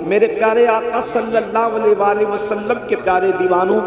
میرے پیارے آقا صلی اللہ علیہ وآلہ وسلم کے پیارے دیوانوں،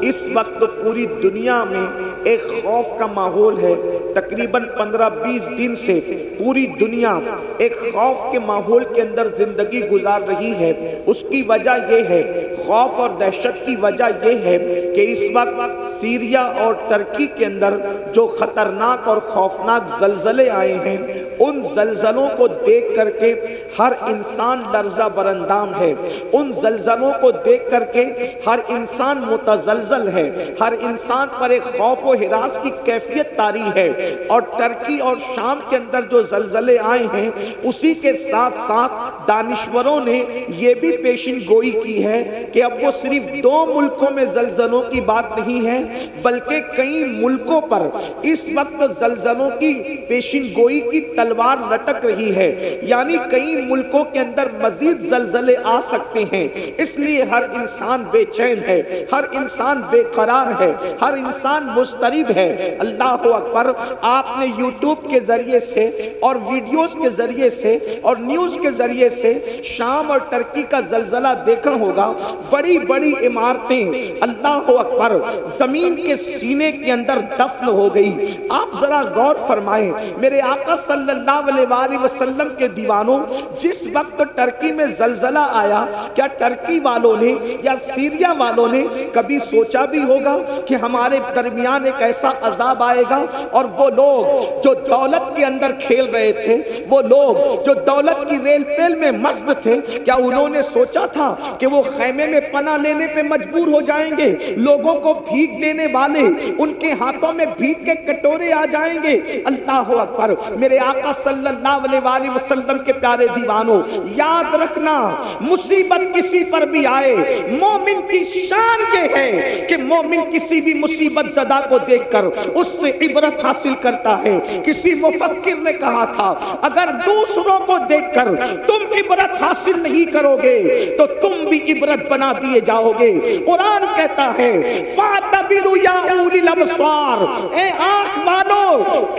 اس وقت پوری دنیا میں ایک خوف کا ماحول ہے۔ تقریباً 15-20 دن سے پوری دنیا ایک خوف کے ماحول کے اندر زندگی گزار رہی ہے۔ اس کی وجہ یہ ہے، خوف اور دہشت کی وجہ یہ ہے کہ اس وقت سیریا اور ترکی کے اندر جو خطرناک اور خوفناک زلزلے آئے ہیں، ان زلزلوں کو دیکھ کر کے ہر انسان لرزہ برندام ہے۔ ان زلزلوں کو دیکھ کر کے ہر انسان متزلزل ہے، ہر انسان پر ایک خوف و ہراس کی کیفیت طاری ہے۔ اور ترکی اور شام کے اندر جو زلزلے آئے ہیں، اسی کے ساتھ ساتھ دانشوروں نے یہ بھی پیشن گوئی کی ہے کہ اب وہ صرف 2 ملکوں میں زلزلوں کی بات نہیں ہے، بلکہ کئی ملکوں پر اس وقت زلزلوں کی پیشن گوئی کی تلوار لٹک رہی ہے، یعنی کئی ملکوں کے اندر مزید زلزلے آ سکتے ہیں۔ اس لیے ہر انسان بے چین ہے، ہر انسان بے قرار ہے، ہر انسان مضطرب ہے۔ اللہ اکبر! آپ نے یوٹیوب کے ذریعے سے اور ویڈیوز کے ذریعے سے اور نیوز کے ذریعے سے شام اور ترکی کا زلزلہ دیکھا ہوگا۔ بڑی بڑی عمارتیں اللہ اکبر زمین کے سینے کے اندر دفن ہو گئی۔ آپ ذرا غور فرمائیں میرے آقا صلی اللہ علیہ وآلہ وسلم کے دیوانوں، جس وقت ترکی میں زلزلہ آیا، کیا ترکی والوں نے یا سیریا والوں نے کبھی سوچا بھی ہوگا کہ ہمارے درمیان ایک ایسا عذاب آئے گا؟ اور وہ لوگ جو دولت کے اندر کھیل رہے تھے، وہ لوگ جو دولت کی ریل پیل میں مست تھے، کیا انہوں نے سوچا تھا کہ وہ خیمے میں پناہ لینے پہ مجبور ہو جائیں گے؟ لوگوں کو بھیک دینے والے ان کے ہاتھوں میں بھیک کے کٹورے آ جائیں گے۔ اللہ اکبر! میرے آقا صلی اللہ علیہ وآلہ وسلم کے پیارے دیوانوں، یاد رکھنا، مصیبت کسی پر بھی آئے، مومن کی شان یہ ہے کہ مومن کسی بھی مصیبت زدہ کو دیکھ کر اس سے عبرت حاصل کرتا ہے۔ کسی مفکر نے کہا تھا، اگر دوسروں کو دیکھ کر تم عبرت حاصل نہیں کرو گے تو تم بھی عبرت بنا دیے جاؤ گے۔ قرآن کہتا ہے فَاعْتَبِرُوا يَا أُولِي الْأَبْصَارِ، اے آنکھ والو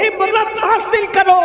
عبرت حاصل کرو۔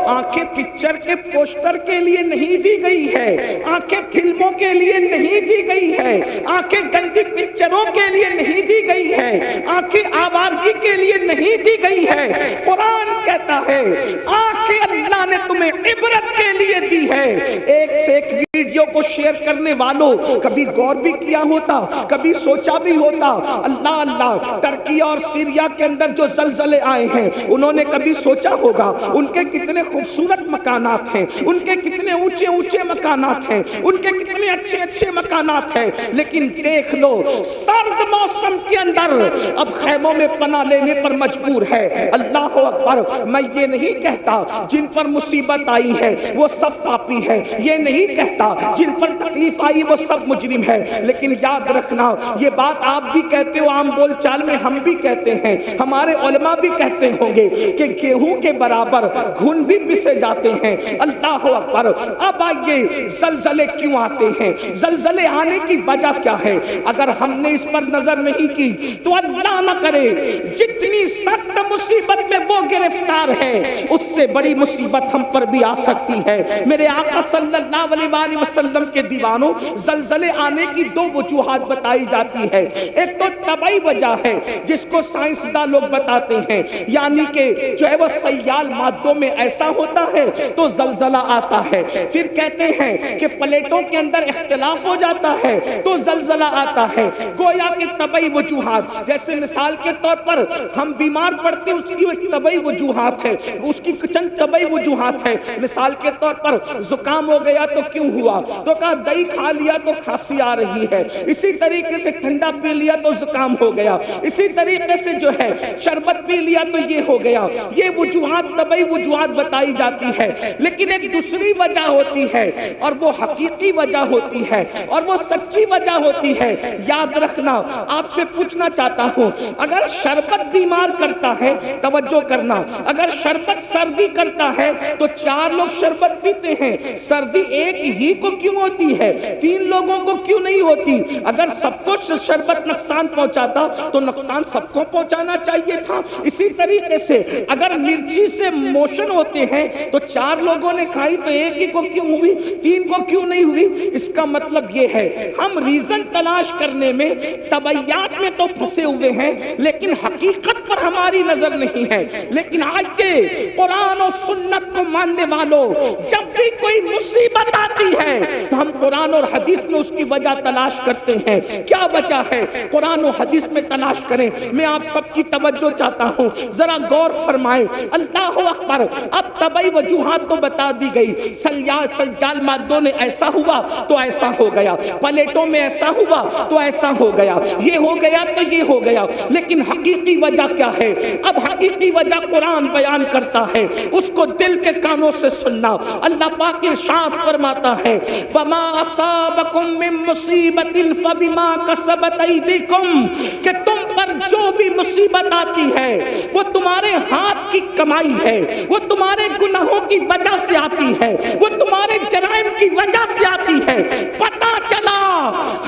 آنکھیں پکچر کے پوسٹر کے لیے نہیں دی گئی ہے، آنکھیں فلموں کے لیے نہیں دی گئی ہے، آنکھیں گندی پکچروں کے لیے نہیں دی گئی ہے، آنکھیں آوارگی کے لیے نہیں دی گئی ہے۔ قرآن کہتا ہے آنکھیں اللہ نے تمہیں عبرت کے لیے دی ہے۔ ایک سے ایک ویڈیو کو شیئر کرنے والوں کبھی غور بھی کیا ہوتا، کبھی سوچا بھی ہوتا؟ اللہ اللہ! ترکی اور سیریا کے اندر جو زلزلے آئے ہیں، انہوں نے کبھی سوچا ہوگا ان کے کتنے خوبصورت مکانات ہیں، ان کے کتنے اونچے اونچے مکانات ہیں، ان کے کتنے اچھے اچھے مکانات ہیں، لیکن دیکھ لو سرد موسم کے اندر اب خیموں میں پناہ لینے پر مجبور ہے۔ اللہ اکبر! میں یہ نہیں کہتا جن پر مصیبت آئی ہے وہ سب پاپی ہے، یہ نہیں کہتا جن پر تکلیف آئی وہ سب مجرم ہے، لیکن یاد رکھنا، یہ بات آپ بھی کہتے ہو، عام بول چال میں ہم بھی کہتے ہیں، ہمارے علماء بھی کہتے ہوں گے کہ گیہوں کے برابر گھن بھی پسے جاتے ہیں۔ اللہ اکبر! اب آئیے، زلزلے کیوں آتے ہیں؟ زلزلے آنے کی وجہ کیا ہے؟ اگر ہم نے اس پر نظر نہیں کی تو اللہ نہ کرے جتنی سخت مصیبت میں وہ گرفتار ہے، اس سے بڑی مصیبت ہم پر بھی آ سکتی ہے۔ میرے آقا صلی اللہ علیہ وآلہ وسلم کے دیوانوں، زلزلے آنے کی 2 وجوہات بتائی جاتی ہے۔ ایک تو طبعی وجہ ہے جس کو سائنسداں لوگ بتاتے ہیں، یعنی کہ جو ہے وہ سیال مادوں میں ایسا ہوتا ہے تو زلزلہ آتا ہے۔ پھر کہتے ہیں کہ پلیٹوں کے اندر اختلاف ہو جاتا ہے تو زلزلہ آتا ہے۔ گویا کہ طبعی وجوہات، جیسے مثال کے طور پر ہم بیمار پڑتے ہیں، اس کی ایک طبعی وجوہات ہے، اس کی چند طبعی وجوہات ہے۔ مثال کے طور پر زکام ہو گیا تو کیوں ہوا؟ تو کہا دہی کھا لیا تو کھانسی آ رہی ہے، اسی طریقے سے ٹھنڈا پی لیا تو زکام ہو گیا، اسی طریقے سے جو ہے شربت پی لیا تو یہ ہو گیا۔ یہ وجوہات طبعی وجوہات بتائی جاتی ہے، لیکن ایک دوسری وجہ ہوتی ہے اور وہ حقیقی وجہ ہوتی ہے اور وہ سچی وجہ ہوتی ہے۔ یاد رکھنا، آپ سے پوچھنا چاہتا ہوں، اگر شربت بیمار کرتا ہے، توجہ کرنا، اگر شربت سردی کرتا ہے تو 4 لوگ شربت پیتے ہیں، سردی ایک ہی کو کیوں ہوتی ہے، 3 لوگوں کو کیوں نہیں ہوتی؟ اگر سب کو شربت نقصان پہنچاتا تو نقصان سب کو پہنچانا چاہیے تھا۔ اسی طریقے سے اگر مرچی سے موشن ہوتے ہیں تو 4 لوگوں نے کھائی تو ایک ہی کو کیوں ہوئی، 3 کو کیوں نہیں ہوئی؟ اس کا مطلب یہ ہے ہم ریزن تلاش کرنے میں، طبعیات میں تو پھنسے ہوئے ہیں لیکن حقیقت پر ہماری نظر نہیں ہے۔ لیکن آج کے قرآن و سنت کو ماننے والوں، جب بھی کوئی مصیبت آتی ہے تو ہم قرآن اور حدیث میں اس کی وجہ تلاش کرتے ہیں۔ کیا وجہ ہے؟ قرآن و حدیث میں تلاش کریں۔ میں آپ سب کی توجہ چاہتا ہوں، ذرا غور فرمائیں۔ اللہ اکبر۔ اب طبعی وجوہات تو بتا دی گئی، سیال مادوں نے ایسا ہوا تو ایسا ہو گیا، پلیٹوں میں ایسا ہوا تو ایسا ہو گیا، یہ ہو گیا تو یہ ہو گیا، لیکن حقیقی وجہ کیا ہے؟ اب حقیقی وجہ قرآن بیان کرتا ہے، اس کو دل کے کانوں سے سننا۔ اللہ پاک ارشاد فرماتا ہے وَمَا أَصَابَكُم مِّن مُّصِيبَةٍ فَبِمَا كَسَبَتْ أَيْدِيكُمْ، کہ تم پر جو بھی مصیبت آتی ہے وہ تمہارے ہاتھ کی کمائی ہے، وہ تمہارے گناہوں کی وجہ سے آتی ہے، وہ تمہارے جرائم کی وجہ سے آتی ہے۔ پتہ چلا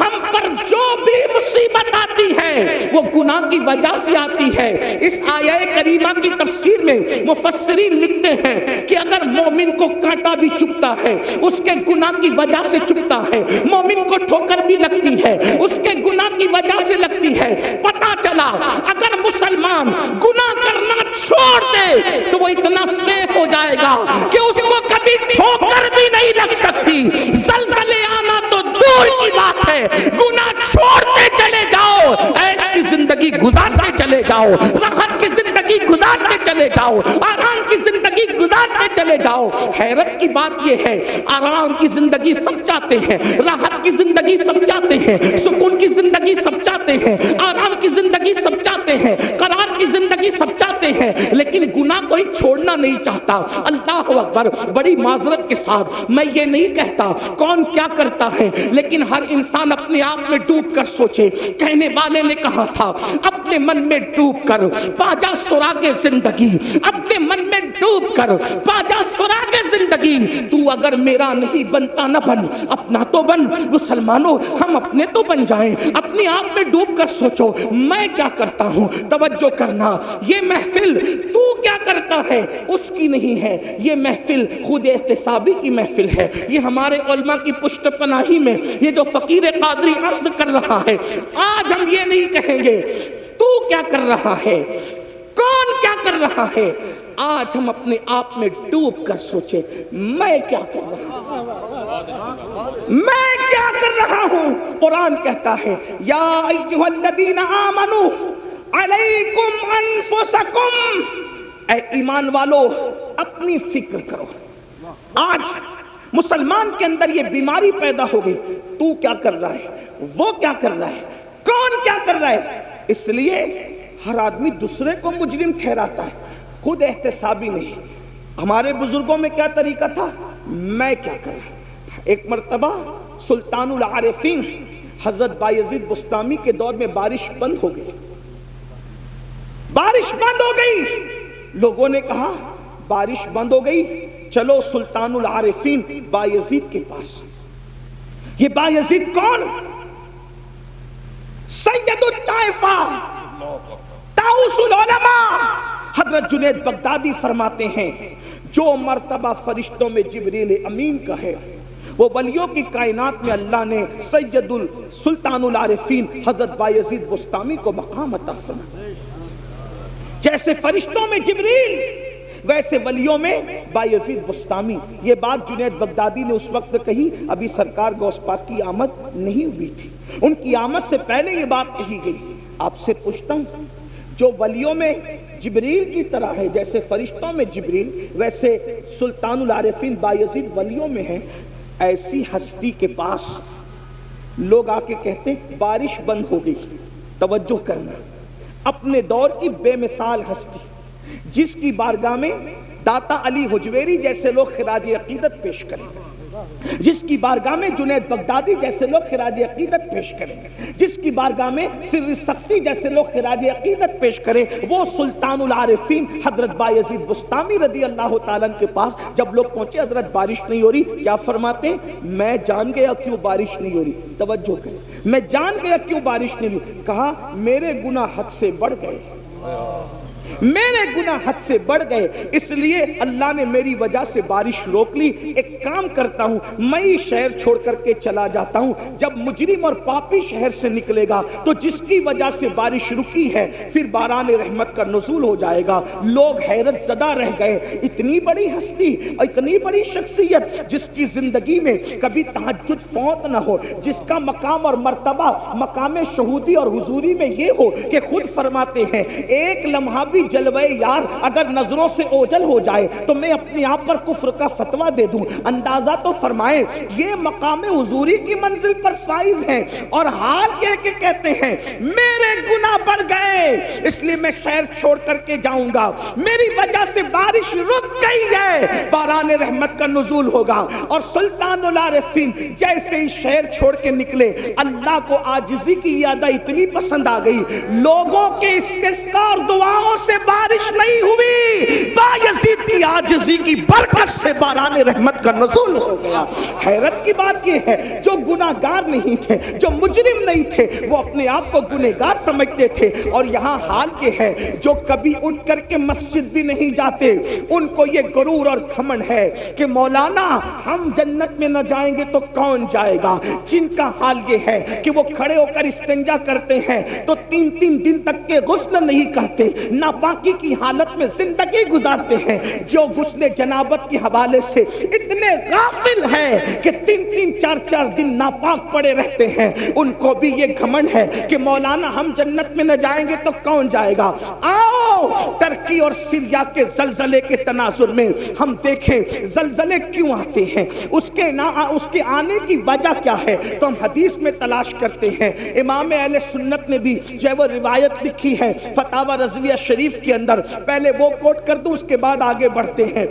ہم پر جو بھی مصیبت آتی ہے وہ گناہ کی وجہ سے آتی ہے۔ اس آیہ کریمہ کی تفسیر میں مفسرین لکھتے ہیں کہ اگر مومن کو کانٹا بھی چبھتا ہے اس کے گناہ کی وجہ سے چبھتا ہے، مومن کو ٹھوکر بھی لگتی ہے اس کے گناہ کی وجہ سے لگتی ہے۔ پتہ چلا اگر مسلمان گناہ کرنا چھوڑ دے تو وہ اتنا سیف ہو جائے گا کہ اس کو کبھی ٹھوکر بھی نہیں لگ سکتی، زلزلے آنا تو دور کی بات ہے۔ گناہ چھوڑتے چلے جاؤ، عیش کی زندگی گزارتے چلے جاؤ، راحت کی زندگی گزارتے چلے جاؤ، آرام کی زندگی گزارتے چلے جاؤ۔ حیرت کی بات یہ ہے آرام کی زندگی سب چاہتے ہیں، راحت کی زندگی سب چاہتے ہیں، سکون کی زندگی سب چاہتے ہیں، آرام کی زندگی سب چاہتے ہیں، قرار کی زندگی سب چاہتے ہیں، لیکن گناہ کوئی چھوڑنا نہیں چاہتا۔ اللہ اکبر۔ بڑی معذرت کے ساتھ میں یہ نہیں کہتا کون کیا کرتا ہے، لیکن ہر انسان اپنے آپ میں ڈوب کر سوچے۔ کہنے والے نے کہا تھا اپنے من میں ڈوب کر پاجا سراغ زندگی، اپنے من میں ڈوب کر پاجا سراغ زندگی، تو اگر میرا نہیں بنتا نہ بن، اپنا تو بن۔ مسلمانوں ہم اپنے تو بن جائیں، اپنے آپ میں ڈوب کر سوچو میں کیا کرتا ہوں۔ توجہ کرنا، یہ محفل تو کیا کرتا ہے اس کی نہیں ہے، یہ محفل خود احتسابی کی محفل ہے۔ یہ ہمارے علماء کی پشت پناہی میں یہ جو فقیر قادری عرض کر رہا ہے، آج ہم یہ نہیں کہیں گے تو کیا کر رہا ہے، کون کیا کر رہا ہے، آج ہم اپنے آپ میں ڈوب کر سوچیں میں کیا کر رہا ہوں، میں کیا کر رہا ہوں۔ قرآن کہتا ہے یا ایھا الذین آمنوا علیکم انفسکم، اے ایمان والو اپنی فکر کرو۔ آج مسلمان کے اندر یہ بیماری پیدا ہو گئی، تو کیا کر رہا ہے، وہ کیا کر رہا ہے، کون کیا کر رہا ہے۔ اس لیے ہر آدمی دوسرے کو مجرم ٹھہراتا ہے، خود احتسابی نہیں۔ ہمارے بزرگوں میں کیا طریقہ تھا، میں کیا کر رہا۔ ایک مرتبہ سلطان العارفین حضرت بایزید بسطامی کے دور میں بارش بند ہو گئی، بارش بند ہو گئی۔ لوگوں نے کہا بارش بند ہو گئی، چلو سلطان العارفین بایزید کے پاس۔ یہ بایزید کون؟ سید الطائفہ، طاؤس العلماء۔ حضرت جنید بغدادی فرماتے ہیں جو مرتبہ فرشتوں میں جبریل امین کا ہے، وہ ولیوں کی کائنات میں اللہ نے سید السلطان العارفین حضرت بایزید بسطامی کو مقام عطا فرمایا۔ جیسے فرشتوں میں جبریل ویسے ولیوں میں بایزید بسطامی۔ یہ بات جنید بغدادی نے اس وقت کہی، ابھی سرکار غوث پاک کی آمد نہیں ہوئی تھی، ان کی آمد سے پہلے یہ بات کہی گئی۔ آپ سے پوچھتا ہوں جو ولیوں میں جبریل کی طرح ہے، جیسے فرشتوں میں جبریل ویسے سلطان العارفین بایزید ولیوں میں ہیں، ایسی ہستی کے پاس لوگ آ کے کہتے ہیں بارش بند ہو گئی۔ توجہ کرنا، اپنے دور کی بے مثال ہستی جس کی بارگاہ میں داتا علی حجویری جیسے لوگ خراج عقیدت پیش کریں، جس کی بارگاہ میں جنید بغدادی جیسے لوگ خراج عقیدت پیش کریں، جس کی بارگاہ میں سر سختی جیسے لوگ خراج عقیدت پیش کریں، وہ سلطان العارفین حضرت بایزید بستامی رضی اللہ تعالیٰ کے پاس جب لوگ پہنچے، حضرت بارش نہیں ہو رہی، کیا فرماتے ہیں؟ میں جان گیا کیوں بارش نہیں ہو رہی۔ توجہ کریں، میں جان گیا کیوں بارش نہیں ہو رہی۔ کہا میرے گناہ حد سے بڑھ گئے، میرے گناہ حد سے بڑھ گئے، اس لیے اللہ نے میری وجہ سے بارش روک لی۔ ایک کام کرتا ہوں، میں ہی شہر چھوڑ کر کے چلا جاتا ہوں، جب مجرم اور پاپی شہر سے نکلے گا تو جس کی وجہ سے بارش رکی ہے پھر باران رحمت کا نزول ہو جائے گا۔ لوگ حیرت زدہ رہ گئے، اتنی بڑی ہستی، اتنی بڑی شخصیت جس کی زندگی میں کبھی تہجد فوت نہ ہو، جس کا مقام اور مرتبہ مقام شہودی اور حضوری میں یہ ہو کہ خود فرماتے ہیں ایک لمحہ بھی جلوے یار اگر نظروں سے اوجل ہو جائے تو میں اپنے آپ پر کفر کا فتویٰ دے دوں۔ اندازہ تو فرمائیں یہ مقام حضوری کی منزل پر فائز ہیں، اور حال یہ کہ کہتے ہیں میرے گناہ بڑھ گئے اس لیے میں شہر چھوڑ کر کے جاؤں گا، میری وجہ سے بارش رک گئی ہے، باران رحمت کا نزول ہوگا۔ اور سلطان العارفین جیسے ہی شہر چھوڑ کے نکلے، اللہ کو عاجزی کی یادہ اتنی پسند آ گئی، لوگوں کے استسقاء اور دعاؤں سے بارش نہیں ہوئی، بایزید کی عاجزی کی برکت سے باران رحمت کا نزول ہو گیا۔ حیرت کی بات یہ ہے جو گناہگار نہیں تھے، جو مجرم نہیں تھے، وہ اپنے آپ کو گنہگار سمجھتے تھے، اور یہاں حال یہ ہے جو کبھی اٹھ کر کے مسجد بھی نہیں جاتے ان کو یہ غرور اور گھمنڈ ہے کہ مولانا ہم جنت میں نہ جائیں گے تو کون جائے گا، جن کا حال یہ ہے کہ وہ کھڑے ہو کر استنجا کرتے ہیں تو 3 دن تک کے غسل نہیں کرتے، ناپاکی کی حالت میں زندگی گزارتے ہیں، جو غسل جنابت کے حوالے سے اتنے غافل ہیں کہ 3-4 دن ناپاک پڑے رہتے ہیں، ان کو بھی یہ گھمنڈ ہے کہ مولانا ہم جنت میں نہ جائیں گے تو کون جائے گا۔ آؤ ترکی اور سیریا کے زلزلے کے تناظر میں ہم دیکھیں زلزلے کیوں آتے ہیں، اس کے آنے کی وجہ کیا ہے، تو ہم حدیث میں تلاش کرتے ہیں۔ امام اہل سنت نے بھی جو وہ روایت لکھی ہے فتاوی رضویہ شریف کے اندر، پہلے وہ کوٹ کر دوں اس کے بعد آگے بڑھتے ہیں۔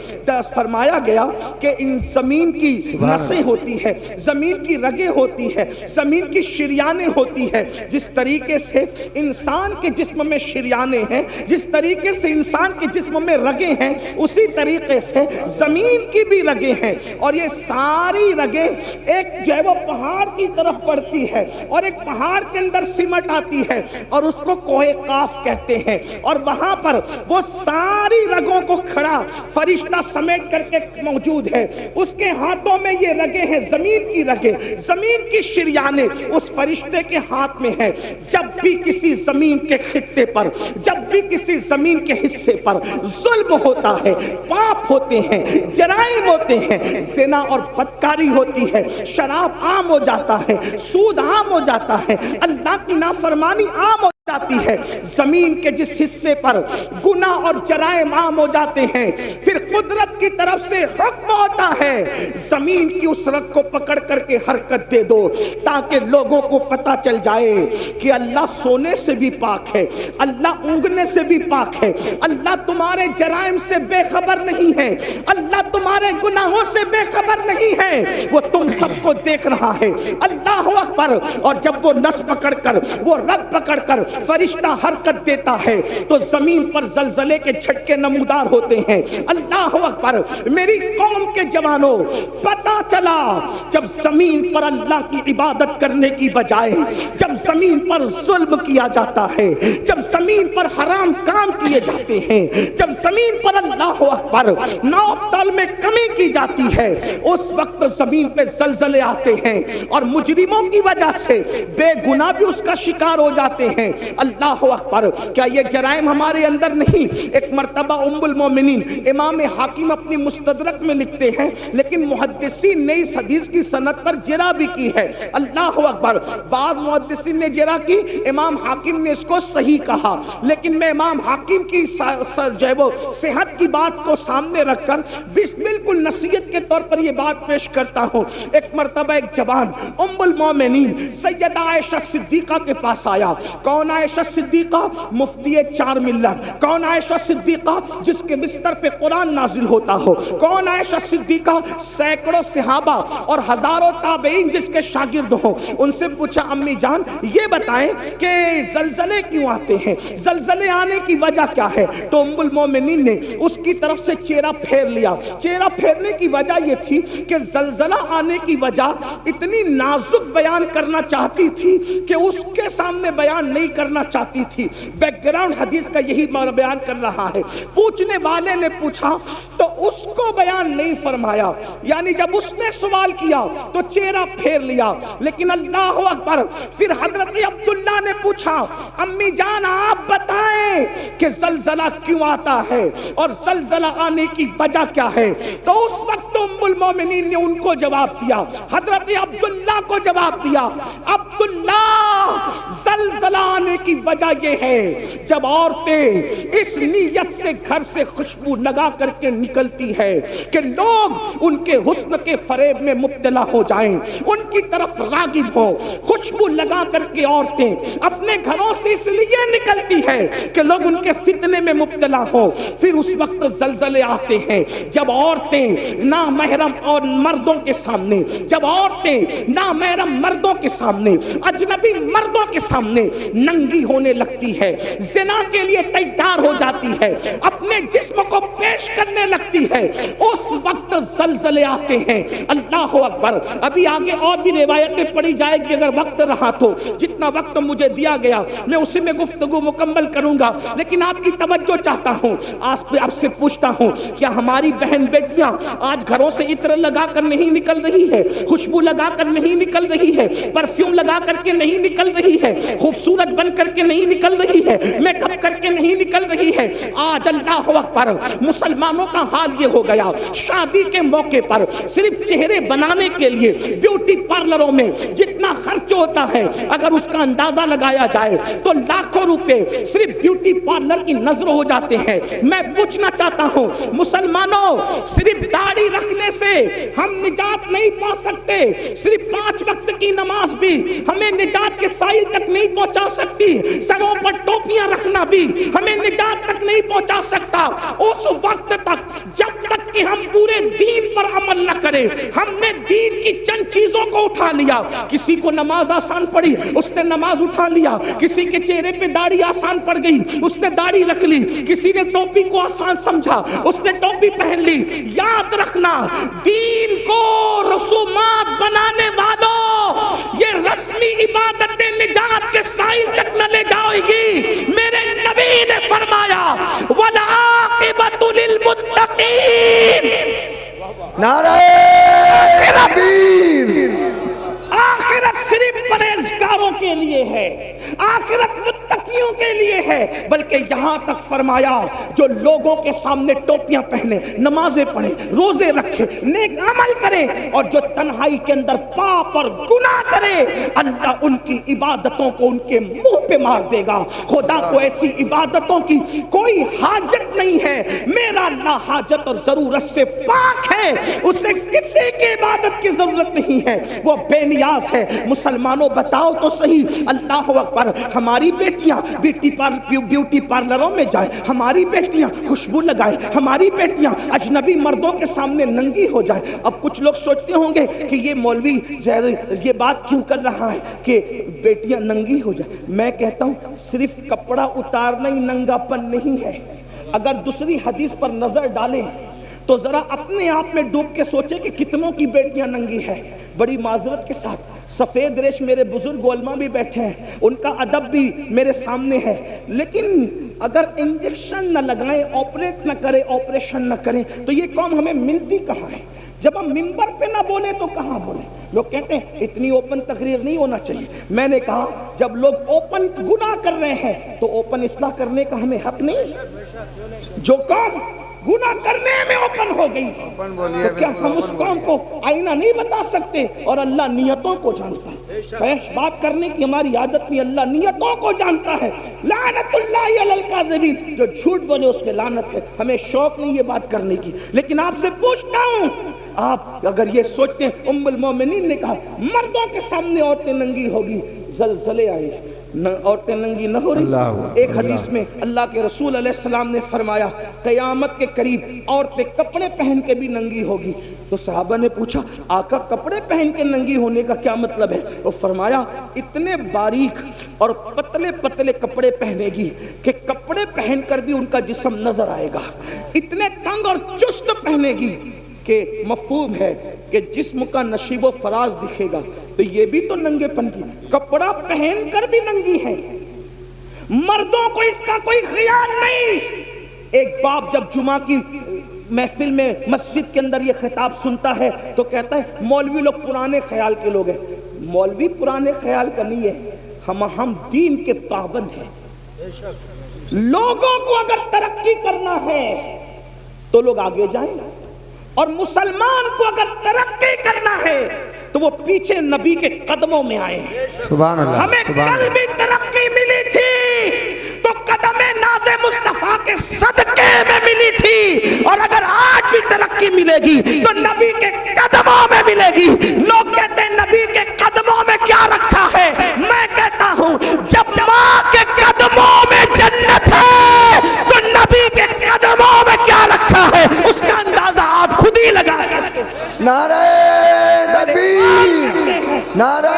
فرمایا گیا کہ ان زمین کی نسیں ہوتی ہے، زمین کی رگیں ہوتی ہے، زمین کی شریانیں ہوتی ہے، جس طریقے سے انسان کے جسم میں شریانیں ہیں، جس طریقے سے انسان کے جسم میں رگیں ہیں، اسی طریقے سے زمین کی بھی رگیں ہیں، اور یہ ساری رگیں ایک جو ہے وہ پہاڑ کی طرف پڑتی ہے اور ایک پہاڑ کے اندر سمٹ آتی ہے اور اس کو کوہ قاف کہتے ہیں، اور وہاں پر وہ ساری رگوں کو کھڑا فرشتہ سمیٹ کر کے موجود ہے، اس کے ہاتھوں میں یہ رگیں ہیں، زمین کی رگیں، زمین کی شریانیں اس فرشتے کے ہاتھ میں ہیں۔ جب بھی کسی زمین کے خطے پر، جب بھی کسی زمین کے حصے پر ظلم ہوتا ہے، پاپ ہوتے ہیں، جرائم ہوتے ہیں، زنا اور بدکاری ہوتی ہے، شراب عام ہو جاتا ہے، سود عام ہو جاتا ہے، اللہ کی نافرمانی عام ہو جاتی ہے، زمین کے جس حصے پر گناہ اور جرائم عام ہو جاتے ہیں، پھر قدرت کی طرف سے حکم ہوتا ہے زمین کی اس رگ کو پکڑ کر کے حرکت دے دو، تاکہ لوگوں کو پتا چل جائے کہ اللہ سونے سے بھی پاک ہے، اللہ اونگنے سے بھی پاک ہے، اللہ تمہارے جرائم سے بے خبر نہیں ہے، اللہ تمہارے گناہوں سے بے خبر نہیں ہے، وہ تم سب کو دیکھ رہا ہے۔ اللہ اکبر۔ اور جب وہ نس پکڑ کر، وہ رگ پکڑ کر فرشتہ حرکت دیتا ہے تو زمین پر زلزلے کے جھٹکے نمودار ہوتے ہیں۔ اللہ اکبر۔ میری قوم کے جوانوں، پتا چلا جب زمین پر اللہ کی عبادت کرنے کی بجائے جب زمین پر ظلم کیا جاتا ہے، جب زمین پر حرام کام کیے جاتے ہیں، جب زمین پر اللہ اکبر نوب تال میں کمی کی جاتی ہے، اس وقت زمین پہ زلزلے آتے ہیں اور مجرموں کی وجہ سے بے گناہ بھی اس کا شکار ہو جاتے ہیں۔ اللہ اکبر۔ کیا یہ جرائم ہمارے اندر نہیں؟ ایک مرتبہ ام المومنین امام حاکم اپنی مستدرک میں لکھتے ہیں، لیکن محدثین نے اس حدیث کی سند پر جرح بھی کی ہے۔ اللہ اکبر۔ بعض محدثین نے جرح کی، امام حاکم نے اس کو صحیح کہا، لیکن میں امام حاکم کی جو ہے وہ صحت کی بات کو سامنے رکھ کر بالکل نصیحت کے طور پر یہ بات پیش کرتا ہوں۔ ایک مرتبہ ایک جوان ام المومنین سیدہ عائشہ صدیقہ کے پاس آیا۔ کون عائشہ صدیقہ مفتی 4 ملت؟ کون عائشہ صدیقہ جس کے بستر پہ قرآن نازل ہوتا ہو؟ کون عائشہ صدیقہ سینکڑوں صحابہ اور ہزاروں تابعین جس کے شاگرد ہوں؟ ان سے پوچھا امی جان یہ بتائیں کہ زلزلے کیوں آتے ہیں، زلزلے آنے کی وجہ کیا ہے؟ تو ام المومنین نے اس کی طرف سے چہرہ پھیر لیا۔ چہرہ پھیرنے کی وجہ یہ تھی کہ زلزلہ آنے کی وجہ اتنی نازک بیان کرنا چاہتی تھی کہ اس کے سامنے بیان نہیں کرنا چاہتی تھی۔ بیک گراؤنڈ حدیث کا یہی بیان کر رہا ہے۔ پوچھنے والے نے پوچھا تو اس کو بیان نہیں فرمایا، یعنی جب اس نے سوال کیا تو چہرہ پھیر لیا۔ لیکن اللہ اکبر، پھر حضرت عبداللہ نے پوچھا امی جان آپ بتائیں کہ زلزلہ کیوں آتا ہے اور زلزلہ آنے کی وجہ کیا ہے؟ تو اس وقت ام المومنین نے ان کو جواب دیا، حضرت عبداللہ کو جواب دیا، عبداللہ زلزلہ آنے کی وجہ یہ ہے جب عورتیں اس نیت سے گھر سے خوشبو لگا کر کے نکلتی ہے کہ لوگ ان کے حسن کے فریب میں مبتلا ہو جائیں، ان کی طرف راغب ہو۔ خوشبو لگا کر کے عورتیں اپنے گھروں سے اس لیے نکلتی ہے کہ لوگ ان کے فتنے میں مبتلا ہو۔ پھر اس وقت زلزلے آتے ہیں جب عورتیں نامحرم اور مردوں کے سامنے، جب عورتیں نامحرم مردوں کے سامنے، اجنبی مردوں کے سامنے ننگی ہونے لگتی ہے، زنا کے لیے تیار ہو جاتی ہے، اپنے جسم کو پیش کرنے لگتی ہے، اس وقت زلزلے آتے ہیں۔ اللہ اکبر، ابھی آگے اور بھی روایتیں پڑھی جائے گی، اگر وقت رہا تو جتنا وقت مجھے دیا گیا میں اسی میں گفتگو مکمل کروں گا، لیکن آپ کی توجہ چاہتا ہوں، آپ سے پوچھتا ہوں کیا ہماری بہن بیٹیاں آج گھروں سے عطر لگا کر نہیں نکل رہی ہے، خوشبو لگا کر نہیں نکل رہی ہے، پرفیوم لگا کر کے نہیں نکل رہی ہے، خوبصورت بن کر کے نہیں نکل رہی ہے، میک اپ کر کے نہیں نکل رہی ہے؟ آج اللہ اکبر مسلمانوں کا حال یہ ہو گیا، شادی کے موقع پر صرف چہرے بنانے کے لیے بیوٹی پارلروں میں جتنا خرچ ہوتا ہے اگر اس کا اندازہ لگایا جائے تو لاکھوں روپے صرف بیوٹی پارلر کی نظر ہو جاتے ہیں۔ میں پوچھنا چاہتا ہوں مسلمانوں، صرف داڑھی رکھنے سے ہم نجات نہیں پا سکتے، صرف 5 وقت کی نماز بھی ہمیں نجات کے سائل تک نہیں پہنچا سکتی، سروں پر ٹوپیاں رکھنا بھی ہمیں نجات تک نہیں پہنچا سکتا۔ اس وقت تک جب تک کہ ہم پورے دین پر عمل نہ کریں، ہم نے دین کی چند چیزوں کو اٹھا لیا، کسی کو نماز آسان پڑی اس نے نماز اٹھا لیا، کسی کے چہرے پہ داڑھی آسان پڑ گئی اس نے داڑھی رکھ لی، کسی نے ٹوپی کو آسان سمجھا اس نے ٹوپی پہن لی۔ یاد رکھنا، دین کو رسومات بنانے والوں، یہ رسمی عبادتیں نجات کے سائن تک نہ لے جائے گی۔ میرے نبی نے فرمایا وَالْعَاقِبَةُ لِلْمُتَّقِينَ، نعرہ تکبیر، آخرت صرف پرہیزگاروں کے لیے ہے، آخرت متقیوں کے لیے ہے، بلکہ یہاں تک فرمایا جو لوگوں کے سامنے ٹوپیاں پہنے، نمازیں پڑھیں، روزے رکھے، نیک عمل کرے، اور جو تنہائی کے اندر پاپ اور گناہ کرے، اللہ ان کی عبادتوں کو ان کے منہ پہ مار دے گا۔ خدا کو ایسی عبادتوں کی کوئی حاجت نہیں ہے، میرا اللہ حاجت اور ضرورت سے پاک ہے، اسے کسی کی عبادت کی ضرورت نہیں ہے، وہ بے نیاز ہے۔ مسلمانوں بتاؤ تو صحیح، اللہ اکبر، ہماری بیٹیاں بیوٹی پارلروں میں جائیں، ہماری بیٹیاں خوشبو لگائیں، ہماری بیٹیاں اجنبی مردوں کے سامنے ننگی ہو جائیں۔ اب کچھ لوگ سوچتے ہوں گے کہ یہ مولوی یہ بات کیوں کر رہا ہے کہ بیٹیاں ننگی ہو جائیں۔ میں کہتا ہوں صرف کپڑا اتارنا ہی ننگا پن نہیں ہے۔ اگر دوسری حدیث پر نظر ڈالیں تو ذرا اپنے آپ میں ڈوب کے سوچیں کہ کتنوں کی بیٹیاں ننگی ہیں۔ بڑی معذرت کے ساتھ سفید ریش میرے بزرگ علماء بھی بیٹھے ہیں، ان کا ادب بھی میرے سامنے ہے، لیکن اگر انجیکشن نہ لگائیں، آپریٹ نہ کریں، آپریشن نہ کریں تو یہ قوم ہمیں ملتی کہاں ہے؟ جب ہم منبر پہ نہ بولیں تو کہاں بولیں؟ لوگ کہتے ہیں اتنی اوپن تقریر نہیں ہونا چاہیے۔ میں نے کہا جب لوگ اوپن گناہ کر رہے ہیں تو اوپن اصلاح کرنے کا ہمیں حق نہیں؟ جو قوم گناہ کرنے میں اوپن ہو گئی تو کیا ہم اس قوم کو آئینہ نہیں بتا سکتے؟ اور اللہ نیتوں کو جانتا ہے، فحش بات کرنے کی ہماری عادت نہیں، اللہ نیتوں کو جانتا ہے۔ لعنت اللہ علی الکاذبین، جو جھوٹ بولے اس پہ لعنت ہے۔ ہمیں شوق نہیں یہ بات کرنے کی، لیکن آپ سے پوچھتا ہوں، آپ اگر یہ سوچتے ہیں ام المومنین نے کہا مردوں کے سامنے عورتیں ننگی ہوگی، زلزلے آئے، عورتیں ننگی نہ ہو رہی. ایک حدیث میں اللہ کے رسول علیہ السلام نے فرمایا قیامت کے قریب عورتیں کپڑے پہن کے بھی ننگی ہوگی. تو صحابہ نے پوچھا آقا کپڑے پہن کے ننگی ہونے کا کیا مطلب ہے؟ وہ فرمایا اتنے باریک اور پتلے پتلے کپڑے پہنے گی کہ کپڑے پہن کر بھی ان کا جسم نظر آئے گا. اتنے تنگ اور چست پہنے گی کہ مفہوم ہے کہ جسم کا نشیب و فراز دکھے گا. تو یہ بھی تو ننگے پن کی کپڑا پہن کر بھی ننگی ہے. مردوں کو اس کا کوئی خیال نہیں. ایک باپ جب جمعہ کی محفل میں مسجد کے اندر یہ خطاب سنتا ہے تو کہتا ہے مولوی لوگ پرانے خیال کے لوگ ہیں. مولوی پرانے خیال کا نہیں ہے, ہم دین کے پابند ہیں. لوگوں کو اگر ترقی کرنا ہے تو لوگ آگے جائیں, اور مسلمان کو اگر ترقی کرنا ہے تو وہ پیچھے نبی کے قدموں میں آئے. سبحان اللہ. ہمیں کل بھی ترقی ملی تھی تو قدم ناز مصطفیٰ کے صدقے میں ملی تھی, اور اگر آج بھی ترقی ملے گی تو نبی کے قدموں میں ملے گی. لوگ کہتے ہیں نبی کے قدموں میں کیا رکھا ہے؟ میں کہتا ہوں جب ماں کے قدموں میں جنت ہے تو نبی کے قدموں میں کیا رکھا ہے اس کا اندازہ آپ خود ہی لگا سکتے ہیں. نعرہ تکبیر, نعرہ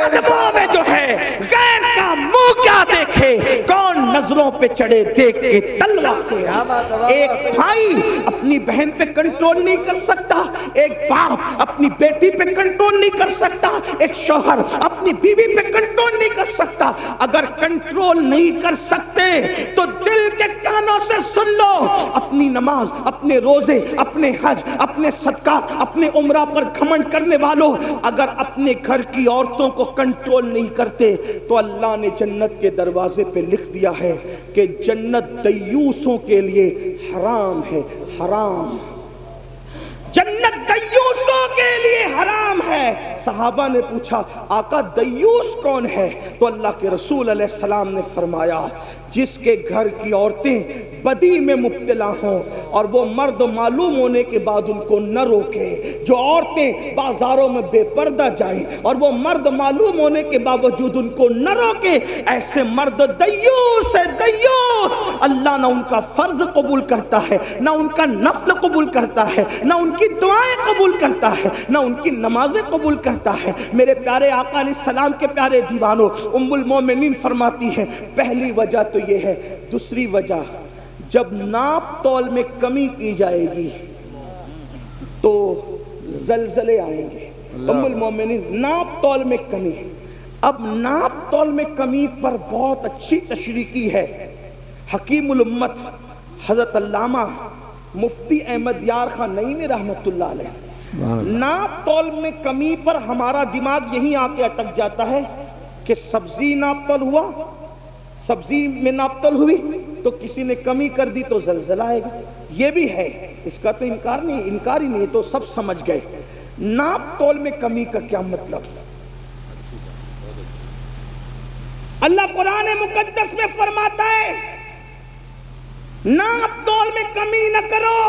قدموں میں جو ہے غیر کا منہ کیا دیکھے, کون نظروں پہ چڑھے دیکھ کے تلوار تیرا. ایک بھائی اپنی بہن پہ کنٹرول نہیں کر سکتا, ایک باپ اپنی بیٹی پہ کنٹرول نہیں کر سکتا, ایک شوہر اپنی بیوی پہ کنٹرول نہیں کر سکتا. اگر کنٹرول نہیں کر سکتے تو دل کے کانوں سے سن لو, اپنی نماز, اپنے روزے, اپنے حج, اپنے صدقات, اپنے عمرہ پر گھمنڈ کرنے والوں, اگر اپنے گھر کی عورتوں کو کنٹرول نہیں کرتے تو اللہ نے جنت کے دروازے پہ لکھ دیا ہے کہ جنت دیوسوں کے لیے حرام ہے. حرام, جنت دیوسوں کے لیے حرام ہے. صحابہ نے پوچھا آقا دیوس کون ہے؟ تو اللہ کے رسول علیہ السلام نے فرمایا جس کے گھر کی عورتیں بدی میں مبتلا ہوں اور وہ مرد معلوم ہونے کے بعد ان کو نہ روکے. جو عورتیں بازاروں میں بے پردہ جائیں اور وہ مرد معلوم ہونے کے باوجود ان کو نہ روکے, ایسے مرد دیوس ہے. دیوس اللہ نہ ان کا فرض قبول کرتا ہے, نہ ان کا نفل قبول کرتا ہے, نہ ان کی دعائیں قبول کرتا ہے, نہ ان کی نمازیں قبول کرتا ہے. میرے پیارے آقا علیہ السلام کے پیارے دیوانوں, ام المومنین فرماتی ہیں پہلی وجہ تو یہ ہے. دوسری وجہ, جب ناپ تول میں کمی کی جائے گی تو زلزلے آئیں گے. ام المومنین ناپ تول میں کمی. اب ناپ تول میں کمی پر بہت اچھی تشریح کی ہے حکیم الامت حضرت علامہ مفتی احمد یار خان نعیمی رحمت اللہ علیہ. ناپ تول میں کمی پر ہمارا دماغ یہی آ کے اٹک جاتا ہے کہ سبزی ناپ تول ہوا, سبزی میں ناپ تول ہوئی تو کسی نے کمی کر دی تو زلزلہ آئے گا. یہ بھی ہے, اس کا تو انکار ہی نہیں, تو سب سمجھ گئے. ناپ تول میں کمی کا کیا مطلب؟ اللہ قرآن مقدس میں فرماتا ہے ناپ تول میں کمی نہ کرو,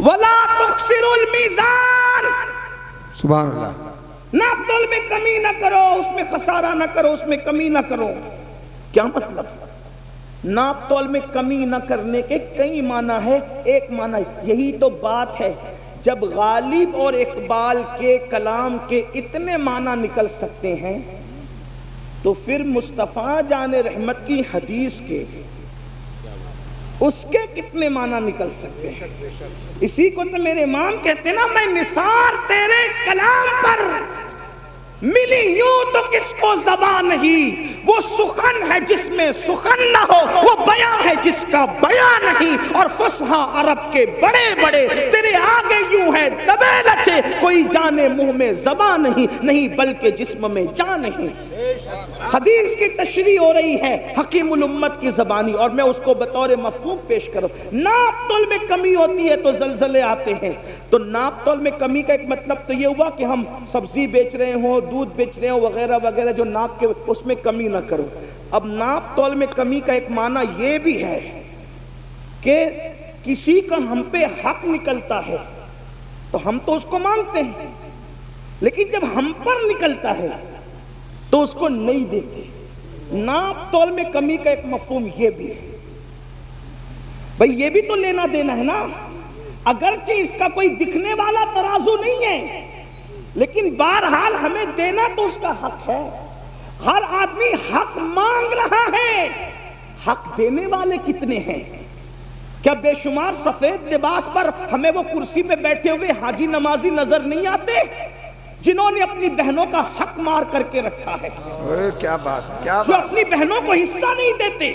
وَلَا تُخْسِرُوا الْمِيزَانَ. سبحان اللہ. ناپ تول میں کمی نہ کرو, اس میں خسارہ نہ کرو, اس میں کمی نہ کرو. کیا مطلب؟ ناپ تول میں کمی نہ کرنے کے کئی معنی ہے. ایک معنی یہی تو بات ہے, جب غالب اور اقبال کے کلام کے اتنے معنی نکل سکتے ہیں تو پھر مصطفیٰ جان رحمت کی حدیث کے اس کے کتنے معنی نکل سکتے ہیں. اسی کو تو میرے امام کہتے ہیں نا, میں نثار تیرے کلام پر ملی یوں تو کس کو زبان نہیں, وہ سخن ہے جس میں سخن نہ ہو, وہ بیاں ہے جس کا بیاں نہیں, اور فصحا عرب کے بڑے بڑے تیرے آگے یوں ہے دبے لچے, کوئی جانے منہ میں زبان نہیں بلکہ جسم میں جان نہیں. حدیث کی تشریح ہو رہی ہے حکیم الامت کی زبانی, اور میں اس کو بطور مفہوم پیش کروں. ناپ تول میں کمی ہوتی ہے تو زلزلے آتے ہیں. تو ناپ تول میں کمی کا ایک مطلب تو یہ ہوا کہ ہم سبزی بیچ رہے ہوں, دودھ بیچ رہے ہوں وغیرہ وغیرہ, جو ناپ کے اس میں کمی نہ کرو. اب ناپ تول میں کمی کا ایک معنی یہ بھی ہے کہ کسی کا ہم پہ حق نکلتا ہے تو ہم تو اس کو مانگتے ہیں, لیکن جب ہم پر نکلتا ہے تو اس کو نہیں دیتے. ناپ تول میں کمی کا ایک مفہوم یہ بھی ہے. بھئی یہ بھی تو لینا دینا ہے نا. اگرچہ اس کا کوئی دکھنے والا ترازو نہیں ہے لیکن بہرحال ہمیں دینا تو اس کا حق ہے. ہر آدمی حق مانگ رہا ہے. حق دینے والے کتنے ہیں؟ کیا بے شمار سفید لباس پر ہمیں وہ کرسی پہ بیٹھے ہوئے حاجی نمازی نظر نہیں آتے جنہوں نے اپنی بہنوں کا حق مار کر کے رکھا ہے؟ کیا بات، کیا جو بات. اپنی بہنوں کو حصہ نہیں دیتے.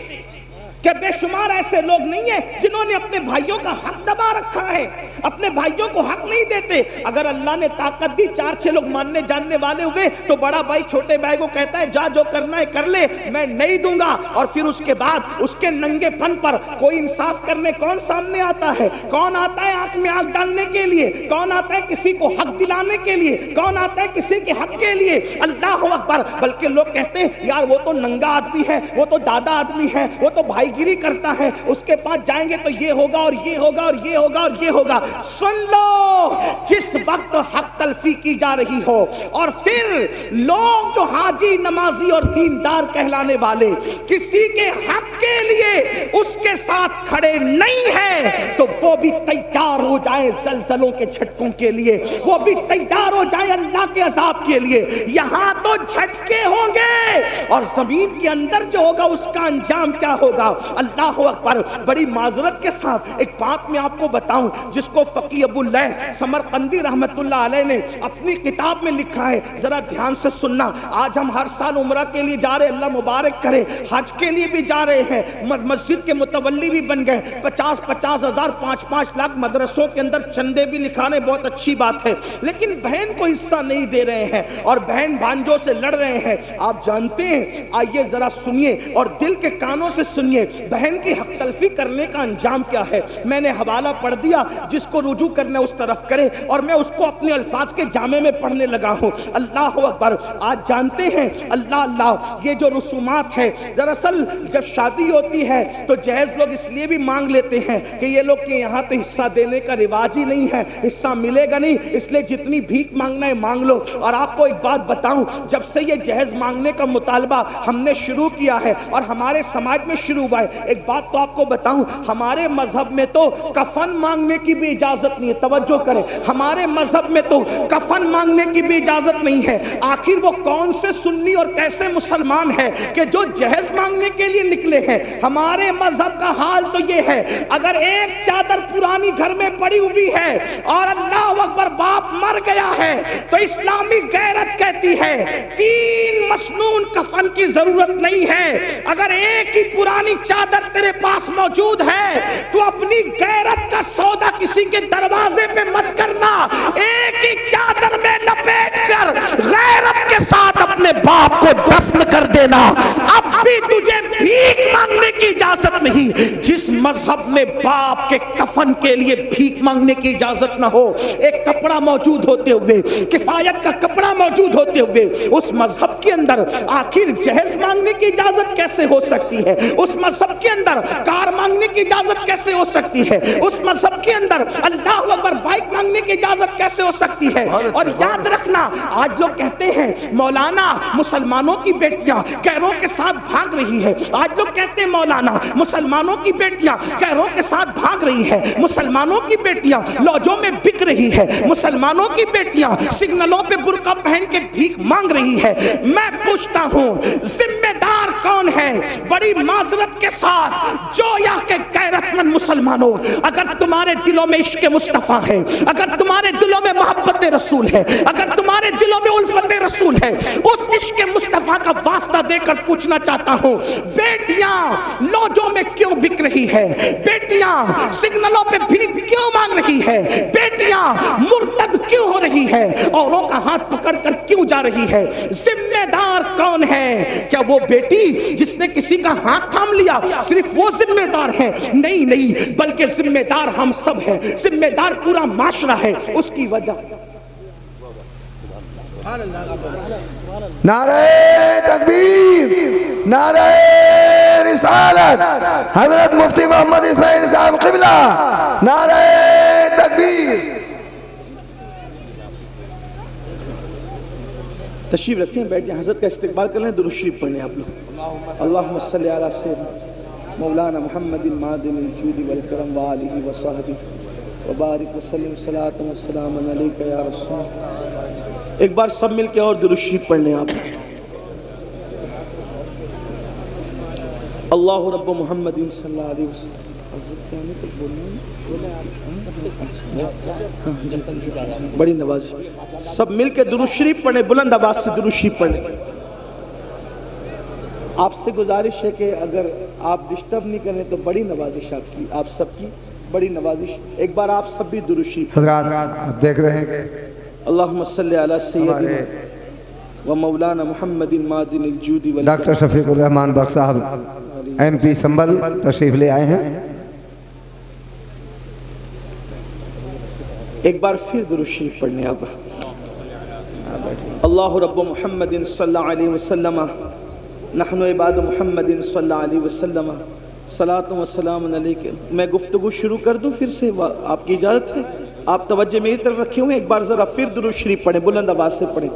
کہ بے شمار ایسے لوگ نہیں ہیں جنہوں نے اپنے بھائیوں کا حق دبا رکھا ہے، اپنے بھائیوں کو حق نہیں دیتے. اگر اللہ نے طاقت دی 4-6 لوگ ماننے جاننے والے ہوئے تو بڑا بھائی چھوٹے بھائی کو کہتا ہے جا جو کرنا ہے کر لے، میں نہیں دوں گا. اور پھر اس کے بعد اس کے ننگے پن پر کوئی انصاف کرنے کون سامنے آتا ہے؟ کون آتا ہے آنکھ میں آنکھ ڈالنے کے لیے؟ کون آتا ہے کسی کو حق دلانے کے لیے؟ کون آتا ہے کسی کے حق کے لیے؟ اللہ اکبر. بلکہ لوگ کہتے ہیں یار وہ تو ننگا آدمی ہے، وہ تو دادا آدمی ہے، وہ تو بھائی گیری کرتا ہے، اس کے پاس جائیں گے تو یہ ہوگا اور یہ ہوگا اور یہ ہوگا اور یہ ہوگا. سن لو، جس وقت حق تلفی کی جا رہی ہو اور پھر لوگ جو حاجی نمازی اور دیندار کہلانے والے کسی کے حق کے لیے اس کے ساتھ کھڑے نہیں ہیں تو وہ بھی تیار ہو جائیں زلزلوں کے جھٹکوں کے لیے، وہ بھی تیار ہو جائیں اللہ کے عذاب کے لیے. یہاں تو جھٹکے ہوں گے اور زمین کے اندر جو ہوگا اس کا انجام کیا ہوگا؟ اللہ اکبر. بڑی معذرت کے ساتھ ایک بات میں آپ کو بتاؤں جس کو فقی ابو اللیث سمرقندی رحمت اللہ علیہ نے اپنی کتاب میں لکھا ہے، ذرا دھیان سے سننا. آج ہم ہر سال عمرہ کے لیے جا رہے، اللہ مبارک کرے. حج کے لیے بھی جا رہے ہیں، مسجد کے متولی بھی بن گئے. 50-50 ہزار 5-5 لاکھ مدرسوں کے اندر چندے بھی لکھانے، بہت اچھی بات ہے. لیکن بہن کو حصہ نہیں دے رہے ہیں اور بہن بھانجوں سے لڑ رہے ہیں. آپ جانتے ہیں، آئیے ذرا سنیے اور دل کے کانوں سے سنیے بہن کی حق تلفی کرنے کا انجام کیا ہے. میں نے حوالہ پڑھ دیا، جس کو رجوع کرنا اس طرف کرے، اور میں اس کو اپنے الفاظ کے جامع میں پڑھنے لگا ہوں. اللہ اکبر. آج جانتے ہیں اللہ اللہ یہ جو رسومات ہے، دراصل جب شادی ہوتی ہے تو جہیز لوگ اس لیے بھی مانگ لیتے ہیں کہ یہ لوگ کے یہاں تو حصہ دینے کا رواج ہی نہیں ہے، حصہ ملے گا نہیں، اس لیے جتنی بھیک مانگنا ہے مانگ لو. اور آپ کو ایک بات بتاؤں، جب سے یہ جہیز مانگنے کا مطالبہ ہم نے شروع کیا ہے اور ہمارے سماج میں شروع ہوا ہے، ایک بات تو آپ کو بتاؤں، ہمارے مذہب میں تو کفن مانگنے کی بھی اجازت نہیں ہے. توجہ کریں، ہمارے مذہب میں تو کفن مانگنے کی بھی اجازت نہیں ہے. آخر وہ کون سے سنی اور کیسے مسلمان ہے کہ جو جہیز مانگنے کے لیے نکلے ہیں؟ ہمارے مذہب کا حال تو یہ ہے، اگر ایک چادر پرانی گھر میں پڑی ہوئی ہے اور اللہ اکبر باپ مر گیا ہے تو اسلامی غیرت کہتی ہے 3 مسنون کفن کی ضرورت نہیں ہے. اگر ایک ہی پرانی چادر تیرے پاس موجود ہے تو اپنی غیرت کا سودا کسی کے دروازے پہ مت کرنا. ایک ہی چادر میں لپیٹ کر غیرت کے ساتھ اپنے باپ کو دفن کر دینا. اب بھی تجھے بھیک مانگنے کی اجازت نہیں. جس مذہب میں باپ کے کفن کے لیے بھیک مانگنے کی اجازت نہ ہو، ایک کپڑا موجود ہوتے ہوئے، کفایت کا کپڑا موجود ہوتے ہوئے، اس مذہب کے اندر آخر جہیز مانگنے کی اجازت کیسے ہو سکتی ہے؟ اس مذہب کے اندر کار مانگنے کی اجازت کیسے ہو سکتی ہے؟ اس مذہب کے اندر اللہ اکبر بائک مانگنے کی اجازت کیسے ہو سکتی ہے؟ اور یاد رکھنا، آج لوگ کہتے ہیں مولانا مسلمانوں کی بیٹیاں غیروں کے ساتھ بھاگ رہی ہے. آج لوگ کہتے ہیں مولانا مسلمانوں کی بیٹیاں غیروں کے ساتھ بھاگ رہی ہے، مسلمانوں کی بیٹیاں لوجوں میں بک رہی ہے، مسلمانوں کی بیٹیاں سگنلوں پہ برقع پہن کے بھیک مانگ رہی ہے. میں پوچھتا ہوں ذمہ دار کون ہے؟ بڑی معذرت کے ساتھ جو یا کہ غیرت مند مسلمانوں، اگر تمہارے دلوں میں عشق مصطفیٰ ہے، اگر تمہارے دلوں میں محبت رسول ہے، اگر تمہارے دلوں میں الفت رسول ہے، اس عشق مصطفیٰ کا واسطہ دے کر پوچھنا چاہتا ہوں، بیٹیاں لوجوں میں کیوں بک رہی ہے؟ بیٹیاں سگنلوں پہ بھیک کیوں مانگ رہی ہے؟ بیٹیاں مرتد کیوں ہو رہی ہے؟ اوروں کا ہاتھ پکڑ کر کیوں جا رہی ہے؟ ذمہ دار کون ہے؟ کیا وہ بیٹی جس نے کسی کا ہاتھ تھام لیا صرف وہ ذمہ دار ہے؟ نہیں، بلکہ ذمہ دار ہم سب ہیں، ذمہ دار پورا معاشرہ ہے. اس کی وجہ نعرہ تکبیر، نعرہ رسالت، حضرت مفتی محمد اسماعیل صاحب قبلہ، نعرہ تکبیر. تشریف رکھیں، بیٹھ جائیں، حضرت کا استقبال کر لیں، درود شریف پڑھ لیں آپ لوگ. اللہم صلی علی سیدنا مولانا محمد معدن الجود والکرم وآلہ وصحبہ وبارک وسلم صلاۃ وسلام علیک یا رسول. ایک بار سب مل کے اور درود شریف پڑھ لیں آپ. اللہ رب محمد صلی اللہ علیہ وسلم. بڑی نوازش. سب مل کے درود شریف پڑھیں، بلند آواز سے درود شریف پڑھیں. آپ سے گزارش ہے کہ اگر آپ ڈسٹرب نہیں کریں تو بڑی نوازش آپ سب کی بڑی نوازش. ایک بار آپ سب بھی درود شریف. حضرات آپ دیکھ رہے ہیں کہ اللہم صلی علی سیدنا و مولانا محمد معدن الجود والکرم. ڈاکٹر شفیق الرحمان بخش صاحب ایم پی سنبل تشریف لے آئے ہیں. ایک بار پھر درود شریف پڑھنے آپ. اللہ رب محمد صلی اللہ علیہ وسلم نحن عباد محمد صلی اللہ علیہ وسلم صلاۃ و سلام علیکم. میں گفتگو شروع کر دوں پھر سے؟ آپ کی اجازت ہے؟ آپ توجہ میری طرف رکھے ہوئے. ایک بار ذرا پھر درود شریف پڑھیں، بلند آواز سے پڑھیں.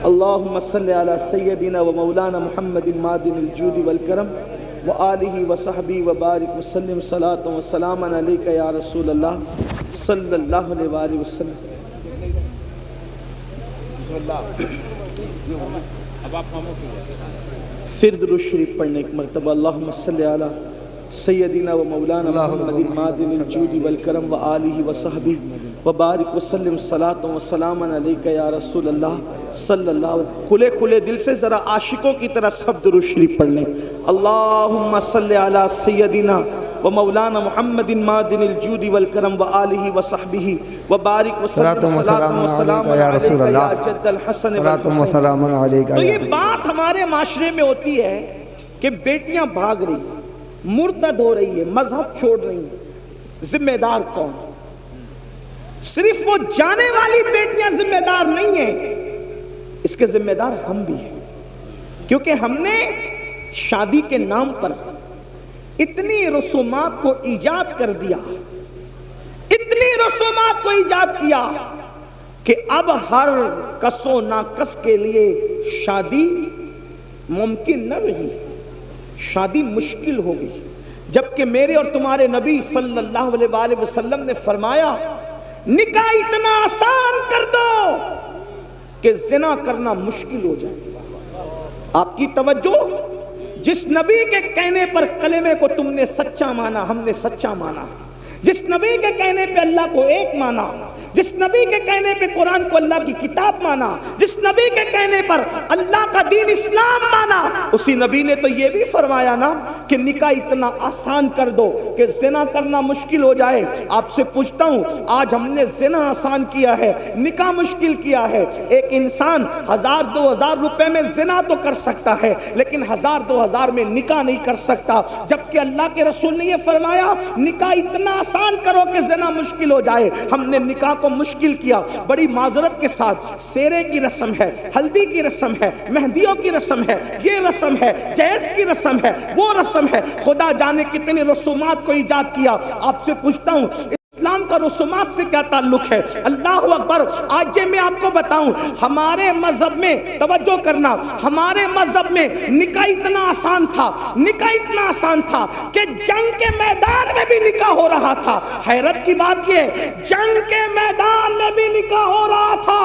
اللہم صلی علی سیدنا و مولانا محمد معدن الجود والکرم وآلہ وصحبہ وبارک وسلم صلاۃ و سلام علیک یا رسول اللہ صلی اللہ علیہ وآلہ وسلم. پھر درود شریف پڑھنے ایک مرتبہ. اللہم صلی علی سیدنا و مولانا محمد معدن الجود والکرم وآلہ وصحبہ وبارک وسلم صلاۃ و سلام علیک یا رسول اللہ صلی اللہ علیہ وسلم. کھلے کھلے دل سے ذرا عاشقوں کی طرح سب درود شریف پڑھ لیں. اللہم صلی علی سیدنا و مولانا محمد معدن الجود والکرم وآلہ وصحبہ وبارک وسلم صلاۃ و سلام علیک یا جد الحسن والحسین. تو یہ بات ہمارے معاشرے میں ہوتی ہے کہ بیٹیاں بھاگ رہی ہیں، مرتد ہو رہی ہے، مذہب چھوڑ رہی ہیں. ذمہ دار کون؟ صرف وہ جانے والی بیٹیاں ذمہ دار نہیں ہیں، اس کے ذمہ دار ہم بھی ہیں. کیونکہ ہم نے شادی کے نام پر اتنی رسومات کو ایجاد کر دیا، اتنی رسومات کو ایجاد کیا کہ اب ہر کس و ناکس کے لیے شادی ممکن نہ رہی، شادی مشکل ہو گئی. جبکہ میرے اور تمہارے نبی صلی اللہ علیہ وآلہ وسلم نے فرمایا نکاح اتنا آسان کر دو کہ زنا کرنا مشکل ہو جائے. آپ کی توجہ، جس نبی کے کہنے پر کلمے کو تم نے سچا مانا، ہم نے سچا مانا. جس نبی کے کہنے پہ اللہ کو ایک مانا، جس نبی کے کہنے پہ قرآن کو اللہ کی کتاب مانا، جس نبی کے کہنے پر اللہ کا دین اسلام مانا، اسی نبی نے تو یہ بھی فرمایا نا کہ نکاح اتنا آسان کر دو کہ زنا کرنا مشکل ہو جائے. آپ سے پوچھتا ہوں، آج ہم نے زنا آسان کیا ہے، نکاح مشکل کیا ہے. ایک انسان 1000-2000 روپے میں زنا تو کر سکتا ہے لیکن 1000-2000 میں نکاح نہیں کر سکتا. جبکہ اللہ کے رسول نے یہ فرمایا نکاح اتنا آسان کرو کہ زنا مشکل ہو جائے. ہم نے نکاح کو مشکل کیا. بڑی معذرت کے ساتھ سیرے کی رسم ہے، ہلدی کی رسم ہے، مہندیوں کی رسم ہے، یہ رسم ہے، جہیز کی رسم ہے، وہ رسم ہے. خدا جانے کتنے رسومات کو ایجاد کیا. آپ سے پوچھتا ہوں اسلام کا رسومات سے کیا تعلق ہے؟ اللہ اکبر. آج میں آپ کو بتاؤں ہمارے مذہب میں، توجہ کرنا، ہمارے مذہب میں نکاح اتنا آسان تھا، نکاح اتنا آسان تھا کہ جنگ کے میدان میں بھی نکاح ہو رہا تھا. حیرت کی بات یہ، جنگ کے میدان میں بھی نکاح ہو رہا تھا.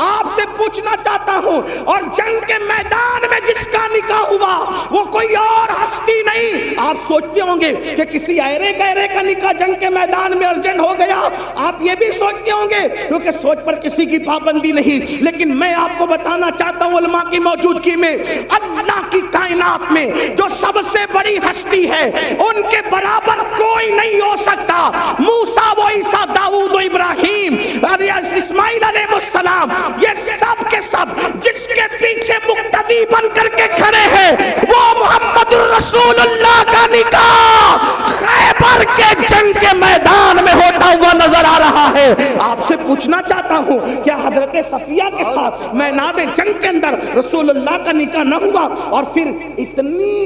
آپ سے پوچھنا چاہتا ہوں، اور جنگ کے میدان میں جس کا نکاح ہوا وہ کوئی اور ہستی نہیں. آپ سوچتے ہوں گے کہ کسی ایرے گہرے کا نکاح جنگ کے میدان میں ارجنٹ ہو گیا. آپ یہ بھی سوچتے ہوں گے کیونکہ سوچ پر کسی کی پابندی نہیں. لیکن میں آپ کو بتانا چاہتا ہوں علماء کی موجودگی میں، اللہ کی کائنات میں جو سب سے بڑی ہستی ہے ان کے برابر کوئی نہیں ہو سکتا. موسیٰ و عیسیٰ، داؤد و ابراہیم اور اسماعیل علیہ السلام، یہ سب کے سب جس کے پیچھے مقتدی بن کر کے کھڑے ہیں وہ محمد الرسول اللہ کا نکاح خیبر کے جنگ کے میدان میں ہوتا ہوا نظر آ رہا ہے. آپ سے پوچھنا چاہتا ہوں کیا حضرت صفیہ کے ساتھ میدان جنگ کے اندر رسول اللہ کا نکاح نہ ہوا؟ اور پھر اتنی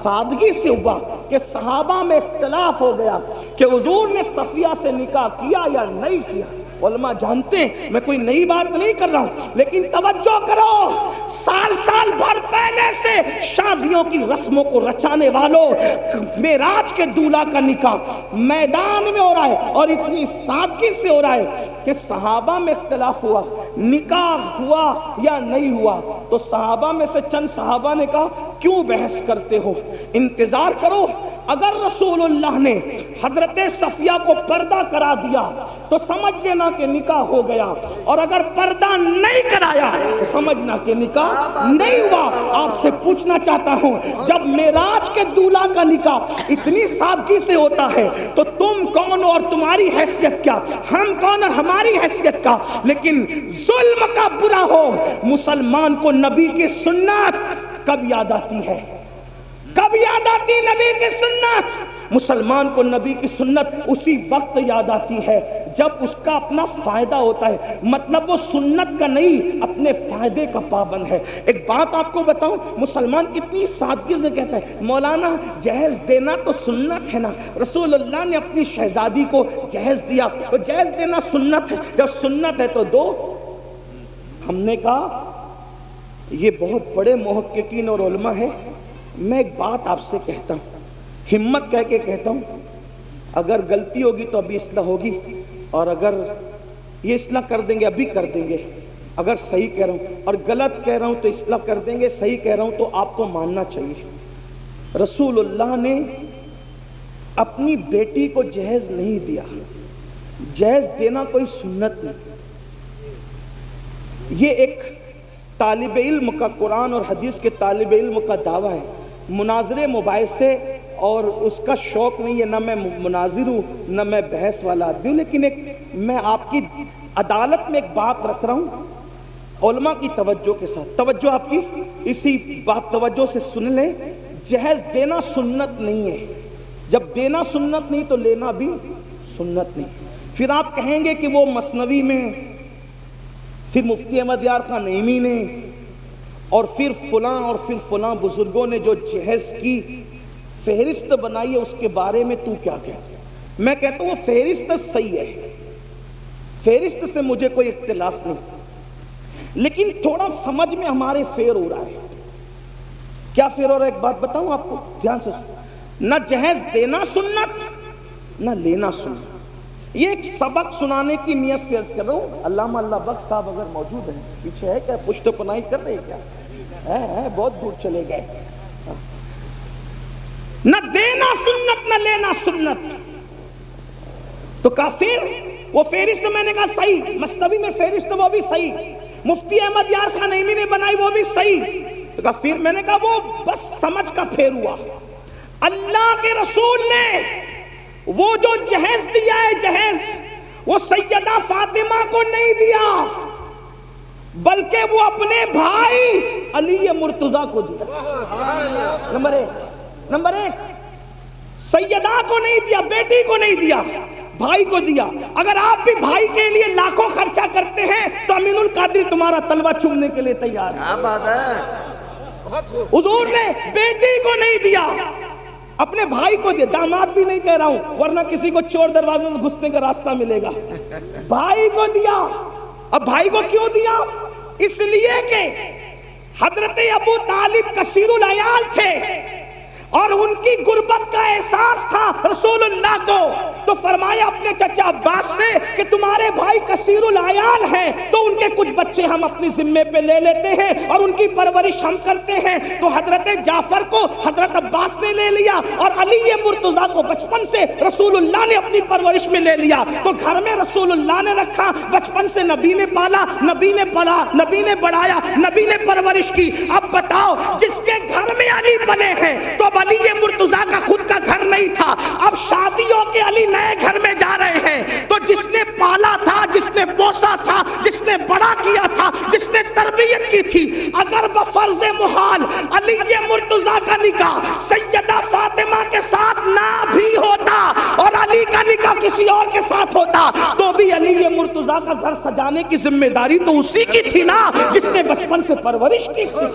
سادگی سے ہوا کہ صحابہ میں اختلاف ہو گیا کہ حضور نے صفیہ سے نکاح کیا یا نہیں کیا. علماء جانتے ہیں میں کوئی نئی بات نہیں کر رہا ہوں، لیکن توجہ کرو، سال بھر پہلے سے شادیوں کی رسموں کو رچانے والوں، معراج کے دولہا کا نکاح میدان میں ہو رہا ہے اور اتنی سادگی سے ہو رہا ہے کہ صحابہ میں اختلاف ہوا نکاح ہوا یا نہیں ہوا. تو صحابہ میں سے چند صحابہ نے کہا کیوں بحث کرتے ہو، انتظار کرو. اگر رسول اللہ نے حضرت صفیہ کو پردہ کرا دیا تو سمجھ لینا کہ نکاح ہو گیا، اور اگر پردہ نہیں کرایا تو سمجھنا کہ نکاح نہیں ہوا. آپ سے پوچھنا چاہتا ہوں، جب معراج کے دولہا کا نکاح اتنی سادگی سے ہوتا ہے تو تم کون اور تمہاری حیثیت کیا، ہم کون اور ہماری حیثیت کا. لیکن ظلم کا برا ہو، مسلمان کو نبی کی سنت کب یاد آتی ہے؟ کب یاد آتی نبی کی سنت؟ مسلمان کو نبی کی سنت اسی وقت یاد آتی ہے جب اس کا اپنا فائدہ ہوتا ہے. مطلب وہ سنت کا نہیں، اپنے فائدے کا پابند ہے. ایک بات آپ کو بتاؤں، مسلمان کتنی سادگی سے کہتا ہے مولانا جہیز دینا تو سنت ہے نا، رسول اللہ نے اپنی شہزادی کو جہیز دیا، اور جہیز دینا سنت ہے، جب سنت ہے تو دو. ہم نے کہا یہ بہت بڑے محققین اور علماء ہیں، میں ایک بات آپ سے کہتا ہوں، ہمت کہہ کے کہتا ہوں، اگر غلطی ہوگی تو ابھی اصلاح ہوگی، اور اگر یہ اصلاح کر دیں گے ابھی کر دیں گے. اگر صحیح کہہ رہا ہوں اور غلط کہہ رہا ہوں تو اصلاح کر دیں گے، صحیح کہہ رہا ہوں تو آپ کو ماننا چاہیے. رسول اللہ نے اپنی بیٹی کو جہیز نہیں دیا. جہیز دینا کوئی سنت نہیں. یہ ایک طالب علم کا، قرآن اور حدیث کے طالب علم کا دعویٰ ہے. مناظرے مباحثے اور اس کا شوق نہیں ہے، نہ میں مناظر ہوں نہ میں بحث والا آدمی ہوں، لیکن ایک میں آپ کی عدالت میں ایک بات رکھ رہا ہوں علماء کی توجہ کے ساتھ. توجہ آپ کی اسی بات توجہ سے سن لیں. جہیز دینا سنت نہیں ہے. جب دینا سنت نہیں تو لینا بھی سنت نہیں. پھر آپ کہیں گے کہ وہ مثنوی میں، پھر مفتی احمد یار خان نعیمی نے، اور پھر فلاں اور پھر فلاں بزرگوں نے جو جہیز کی فہرست بنائی ہے اس کے بارے میں تو کیا کہتے ہیں؟ میں کہتا ہوں وہ فہرست صحیح ہے، فہرست سے مجھے کوئی اختلاف نہیں، لیکن تھوڑا سمجھ میں ہمارے فیر ہو رہا ہے. کیا فیر ہو رہا ہے؟ ایک بات بتاؤں آپ کو دھیان سے، نہ جہیز دینا سنت نہ لینا سنت. یہ ایک سبق سنانے کی نیت سے عرض کر رہا ہوں. علامہ اللہ بخش صاحب اگر موجود ہیں پیچھے ہے کیا، پشت پناہی کر رہے کیا؟ بہت دور چلے گئے. نہ دینا سنت نہ لینا سنت تو کافر. وہ فہرست میں نے کہا صحیح، مستوی میں فہرست وہ بھی صحیح، مفتی احمد یار خان نعیمی نے بنائی وہ بھی صحیح. تو کہا پھر میں نے کہا وہ بس سمجھ کا پھیر ہوا. اللہ کے رسول نے وہ جو جہیز دیا ہے، جہیز وہ سیدہ فاطمہ کو نہیں دیا بلکہ وہ اپنے بھائی علی مرتضیٰ کو دیا. نمبر ایک سیدہ کو نہیں دیا، بیٹی کو نہیں دیا، بھائی کو دیا. اگر آپ بھی بھائی کے لیے لاکھوں خرچہ کرتے ہیں تو امین القادری تمہارا تلوہ چومنے کے لیے تیار ہے. کیا بات ہے. حضور نے بیٹی کو نہیں دیا، اپنے بھائی کو دیا. داماد بھی نہیں کہہ رہا ہوں ورنہ کسی کو چور دروازے سے گھسنے کا راستہ ملے گا. بھائی کو دیا. اب بھائی کو کیوں دیا؟ اس لیے کہ حضرت ابو طالب کثیر العیال تھے اور ان کی غربت کا احساس تھا رسول اللہ کو، تو فرمایا اپنے چچا عباس سے کہ تمہارے بھائی کثیر العیال ہیں تو ان کے کچھ بچے ہم اپنی ذمے پہ لے لیتے ہیں اور ان کی پرورش ہم کرتے ہیں. تو حضرت جعفر کو حضرت عباس نے لے لیا اور علی مرتضیٰ کو بچپن سے رسول اللہ نے اپنی پرورش میں لے لیا. تو گھر میں رسول اللہ نے رکھا، بچپن سے نبی نے پالا، نبی نے پلا، نبی نے بڑھایا، نبی نے پرورش کی. اب بتاؤ جس کے گھر میں علی پلے ہیں تو علی مرتضیٰ کا خود کا گھر نہیں تھا، اب شادیوں کے علی نئے گھر میں جا رہے ہیں. تو جس نے پالا تھا، جس نے پوسا تھا، جس نے بڑا کیا تھا، جس نے تربیت کی تھی، اگر بفرض محال علی مرتضیٰ کا نکاح سیدہ فاطمہ کے ساتھ نہ بھی ہوتا اور علی کا نکاح کسی اور کے ساتھ ہوتا تو بھی علی مرتضیٰ کا گھر سجانے کی ذمہ داری تو اسی کی تھی نا جس نے بچپن سے پرورش کی تھی.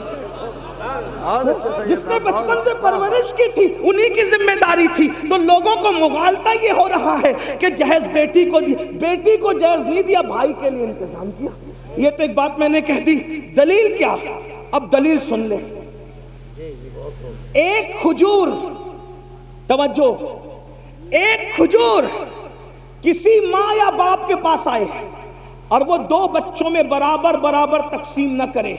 جس نے بچپن سے پرورش کی تھی انہی کی ذمہ داری تھی. تو لوگوں کو مغالطہ یہ ہو رہا ہے کہ جہیز بیٹی کو دی, بیٹی کو جہیز نہیں دیا, بھائی کے لیے انتظام کیا. یہ تو ایک بات میں نے کہہ دی. دلیل کیا؟ اب دلیل سن لیں. ایک کھجور, توجہ, ایک کھجور کسی ماں یا باپ کے پاس آئے اور وہ 2 بچوں میں برابر برابر تقسیم نہ کرے,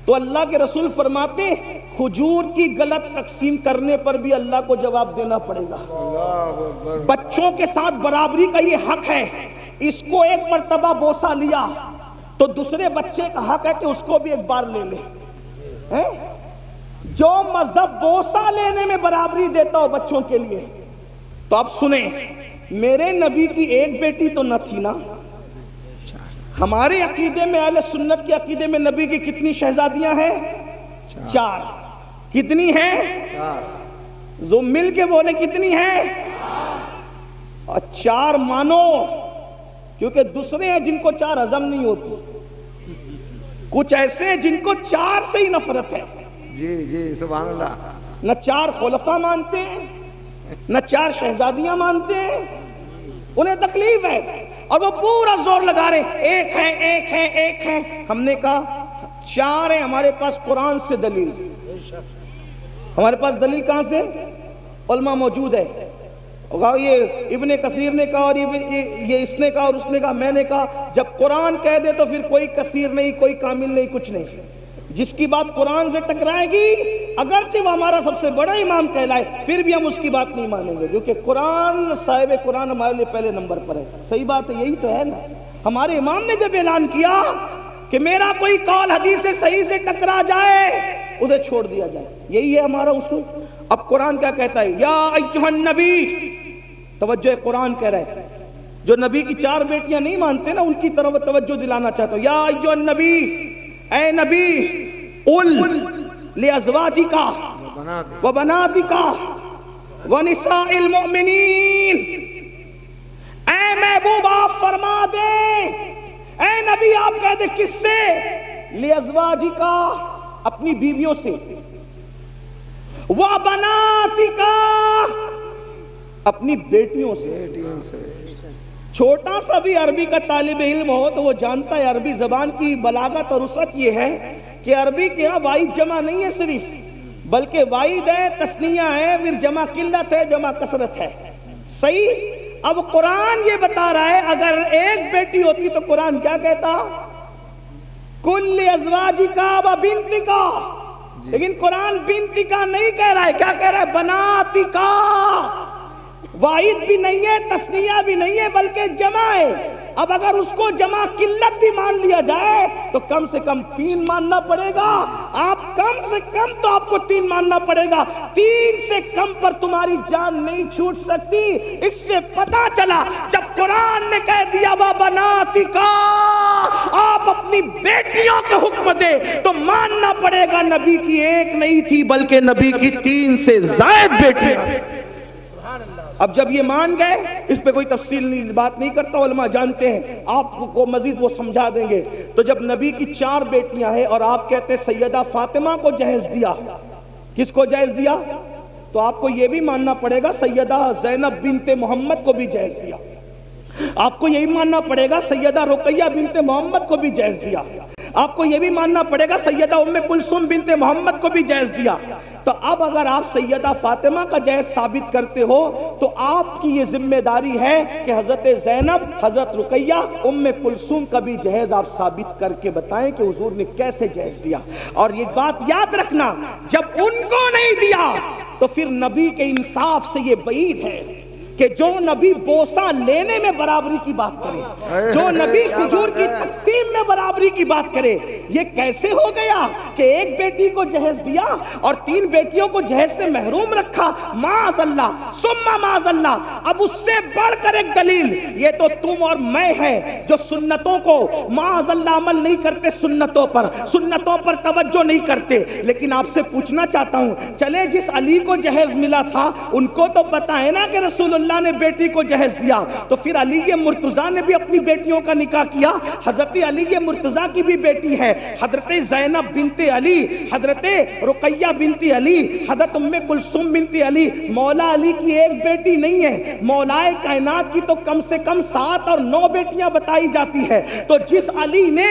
تو اللہ کے رسول فرماتے ہیں کھجور کی غلط تقسیم کرنے پر بھی اللہ کو جواب دینا پڑے گا. بچوں کے ساتھ برابری کا یہ حق ہے. اس کو ایک مرتبہ بوسہ لیا تو دوسرے بچے کا حق ہے کہ اس کو بھی ایک بار لے لے. جو مذہب بوسہ لینے میں برابری دیتا ہو بچوں کے لیے, تو اب سنیں, میرے نبی کی ایک بیٹی تو نہ تھی نا. ہمارے عقیدے میں, اہل سنت کے عقیدے میں نبی کی کتنی شہزادیاں ہیں؟ 4. کتنی ہیں؟ 4. جو مل کے بولے کتنی ہیں؟ 4. اور 4 مانو, کیونکہ دوسرے ہیں جن کو 4 ہضم نہیں ہوتی. کچھ ایسے ہیں جن کو 4 سے ہی نفرت ہے. جی جی سبحان اللہ. نہ 4 خلفاء مانتے ہیں, نہ 4 شہزادیاں مانتے ہیں, انہیں تکلیف ہے اور وہ پورا زور لگا رہے ہیں ایک ہے ایک ہے ایک ہے. ہم نے کہا 4 ہیں, ہمارے پاس قرآن سے دلیل. ہمارے پاس دلیل کہاں سے؟ علماء موجود ہے. یہ ابن کثیر نے کہا اور یہ اس نے کہا اور اس نے کہا, میں نے کہا جب قرآن کہہ دے تو پھر کوئی کثیر نہیں, کوئی کامل نہیں, کچھ نہیں. جس کی بات قرآن سے ٹکرائے گی, اگرچہ وہ ہمارا سب سے بڑا امام کہلائے, پھر بھی ہم اس کی بات نہیں مانیں گے, کیونکہ قرآن, صاحب قرآن ہمارے لیے پہلے نمبر پر ہے. صحیح بات ہے, یہی تو ہے نا. ہمارے امام نے جب اعلان کیا کہ میرا کوئی قول حدیث صحیح سے ٹکرا جائے اسے چھوڑ دیا جائے, یہی ہے ہمارا اصول. اب قرآن کیا کہتا ہے؟ یا ایھا النبی. توجہ, قرآن کہہ رہا ہے جو نبی کی 4 بیٹیاں نہیں مانتے نا, ان کی طرف توجہ دلانا چاہتا ہوں. یا ایھا النبی, اے نبی, قل لازواجک وبناتک ونساء المؤمنین. اے محبوب آپ فرما دیں, اے نبی آپ کہہ دیں, کس سے؟ لازواجک, اپنی بیویوں سے, وبناتک, اپنی بیٹیوں سے. چھوٹا سا بھی عربی کا طالب علم ہو تو وہ جانتا ہے عربی زبان کی بلاغت اور وسعت یہ ہے کہ عربی کے ہاں واحد جمع نہیں ہے صرف, بلکہ واحد ہے, تثنیہ ہے, پھر جمع قلت ہے, جمع کثرت ہے. صحیح. اب قرآن یہ بتا رہا ہے اگر ایک بیٹی ہوتی تو قرآن کیا کہتا؟ کل ازواجک و بنتک. لیکن قرآن بنتک نہیں کہہ رہا ہے, کیا کہہ رہا ہے؟ بناتک. واحد بھی نہیں ہے, تثنیہ بھی نہیں ہے, بلکہ جمع ہے. اب اگر اس کو جمع قلت بھی مان لیا جائے تو کم سے کم 3 ماننا پڑے گا. آپ کم سے کم تو آپ کو 3 ماننا پڑے گا. 3 سے کم پر تمہاری جان نہیں چھوٹ سکتی. اس سے پتا چلا جب قرآن نے کہہ دیا وَبَنَاتِكَ, آپ اپنی بیٹیوں کو حکم دے تو ماننا پڑے گا نبی کی 1 نہیں تھی بلکہ نبی کی 3 سے زائد بیٹیاں. اب جب یہ مان گئے, اس پہ کوئی تفصیل بات نہیں کرتا, علماء جانتے ہیں, آپ کو مزید وہ سمجھا دیں گے. تو جب نبی کی 4 بیٹیاں ہیں اور آپ کہتے ہیں سیدہ فاطمہ کو جہیز دیا, کس کو جہیز دیا؟ تو آپ کو یہ بھی ماننا پڑے گا سیدہ زینب بنت محمد کو بھی جہیز دیا. آپ کو یہی ماننا پڑے گا سیدہ رقیہ بنت محمد کو بھی جہیز دیا. آپ کو یہ بھی ماننا پڑے گا سیدہ ام کلثوم بنت محمد کو بھی جہیز دیا. تو اب اگر آپ سیدہ فاطمہ کا جہیز ثابت کرتے ہو تو آپ کی یہ ذمہ داری ہے کہ حضرت زینب, حضرت رقیہ, ام کلثوم کا بھی جہیز آپ ثابت کر کے بتائیں کہ حضور نے کیسے جہیز دیا. اور یہ بات یاد رکھنا, جب ان کو نہیں دیا تو پھر نبی کے انصاف سے یہ بعید ہے کہ جو نبی بوسہ لینے میں برابری کی بات کرے, جو نبی کھجور کی تقسیم میں برابری کی بات کرے, یہ کیسے ہو گیا کہ ایک بیٹی کو جہیز دیا اور 3 بیٹیوں کو جہیز سے محروم رکھا؟ معاذ اللہ ثم معاذ اللہ. اب اس سے بڑھ کر ایک دلیل, یہ تو تم اور میں ہے جو سنتوں کو معاذ اللہ عمل نہیں کرتے, سنتوں پر توجہ نہیں کرتے. لیکن آپ سے پوچھنا چاہتا ہوں, چلے جس علی کو جہیز ملا تھا ان کو تو پتہ ہے نا کہ رسول اللہ نے بیٹی کو جہیز دیا تو پھر علی مرتضیٰ نے بھی اپنی بیٹیوں کا نکاح کیا. حضرت علی مرتضیٰ کی بھی بیٹی ہے, حضرت زینب بنت علی, حضرت رقیہ بنت علی, حضرت ام کلثوم بنت علی. مولا علی کی ایک بیٹی نہیں ہے, مولائے کائنات کی تو کم سے کم 7 اور 9 بیٹیاں بتائی جاتی ہے. تو جس علی نے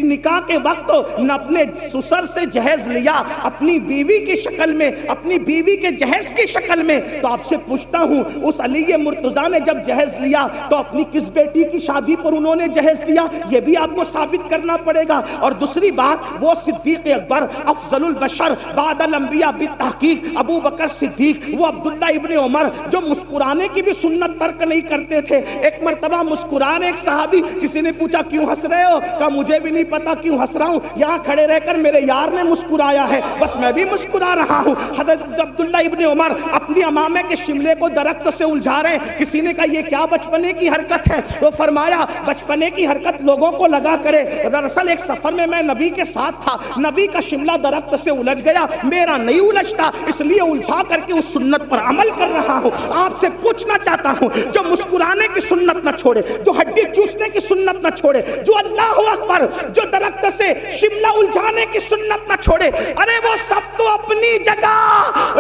نکاح کے وقت اپنے سسر سے جہیز لیا اپنی بیوی کی شکل میں, اپنی بیوی کے جہیز کی شکل میں, تو آپ سے پوچھتا ہوں اس علی مرتضیٰ نے جب جہیز لیا تو اپنی کس بیٹی کی شادی پر انہوں نے جہیز دیا, یہ بھی آپ کو ثابت کرنا پڑے گا. اور دوسری بات, وہ صدیق اکبر افضل البشر بعد الانبیاء بالتحقیق ابو بکر صدیق, وہ عبداللہ ابن عمر جو مسکرانے کی بھی سنت ترک نہیں کرتے تھے. ایک مرتبہ مسکران ایک صحابی, کسی نے پوچھا کیوں ہنس رہے ہو, کہا مجھے بھی نہیں پتا کیوں ہنس رہا ہوں, یہاں کھڑے رہ کر میرے یار نے مسکرایا ہے بس میں بھی مسکرا رہا ہوں. حضرت عبداللہ ابن عمر اپنی امامے کے شملے کو درخت سے الجھا رہے ہیں. کسی نے کہا یہ کیا بچپنے کی حرکت ہے, وہ فرمایا بچپنے کی حرکت لوگوں کو لگا کرے, دراصل ایک سفر میں نبی کے ساتھ تھا, نبی کا شملہ درخت سے الجھ گیا, میرا نہیں الجھتا اس لیے الجھا کر کے اس سنت پر عمل کر رہا ہوں. آپ سے پوچھنا چاہتا ہوں جو مسکرانے کی سنت نہ چھوڑے, جو ہڈی چوسنے کی سنت نہ چھوڑے, جو اللہ اکبر, جو درخت سے شملہ الجھانے کی سنت نہ چھوڑے, ارے وہ سب تو اپنی جگہ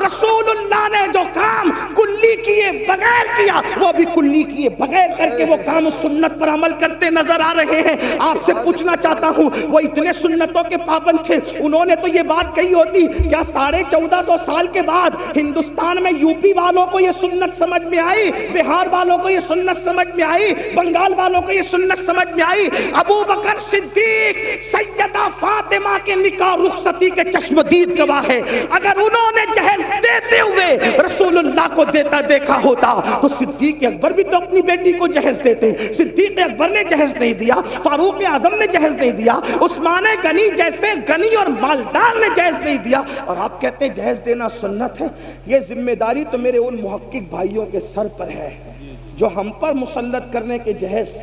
رسول اللہ نے جو کام کلی کیے بغیر کیا وہ بھی کلی کیے بغیر کر کے وہ کام اس سنت پر عمل کرتے نظر آ رہے ہیں. آپ سے پوچھنا چاہتا ہوں وہ اتنے سنتوں کے پابند تھے, انہوں نے تو یہ بات کہی ہوتی کیا 1450 سال کے بعد ہندوستان میں یو پی والوں کو یہ سنت سمجھ میں آئی, بہار والوں کو یہ سنت سمجھ میں آئی, بنگال والوں کو یہ سنت سمجھ میں آئی؟ ابو بکر صدیق سیدہ فاطمہ کے نکاح رخصتی کے چشمدید گواہ ہے. اگر انہوں نے جہیز دیتے ہوئے رسول اللہ کو دیتا دیکھا ہوتا تو صدیق اکبر بھی تو اپنی بیٹی کو جہیز دیتے. صدیق اکبر نے جہیز نہیں دیا, فاروق اعظم نے جہیز نہیں دیا, عثمان غنی جیسے غنی اور مالدار نے جہیز نہیں دیا, اور آپ کہتے ہیں جہیز دینا سنت ہے. یہ ذمہ داری تو میرے ان محقق بھائیوں کے سر پر ہے جو ہم پر مسلط کرنے کے جہیز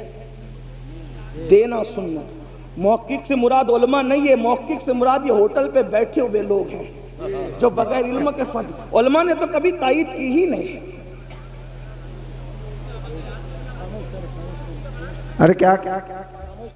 دینا سنت. محقق سے مراد علماء نہیں ہے, محقق سے مراد یہ ہوٹل پہ بیٹھے ہوئے لوگ ہیں جو بغیر علم کے فتوی, علماء نے تو کبھی تائید کی ہی نہیں. ارے کیا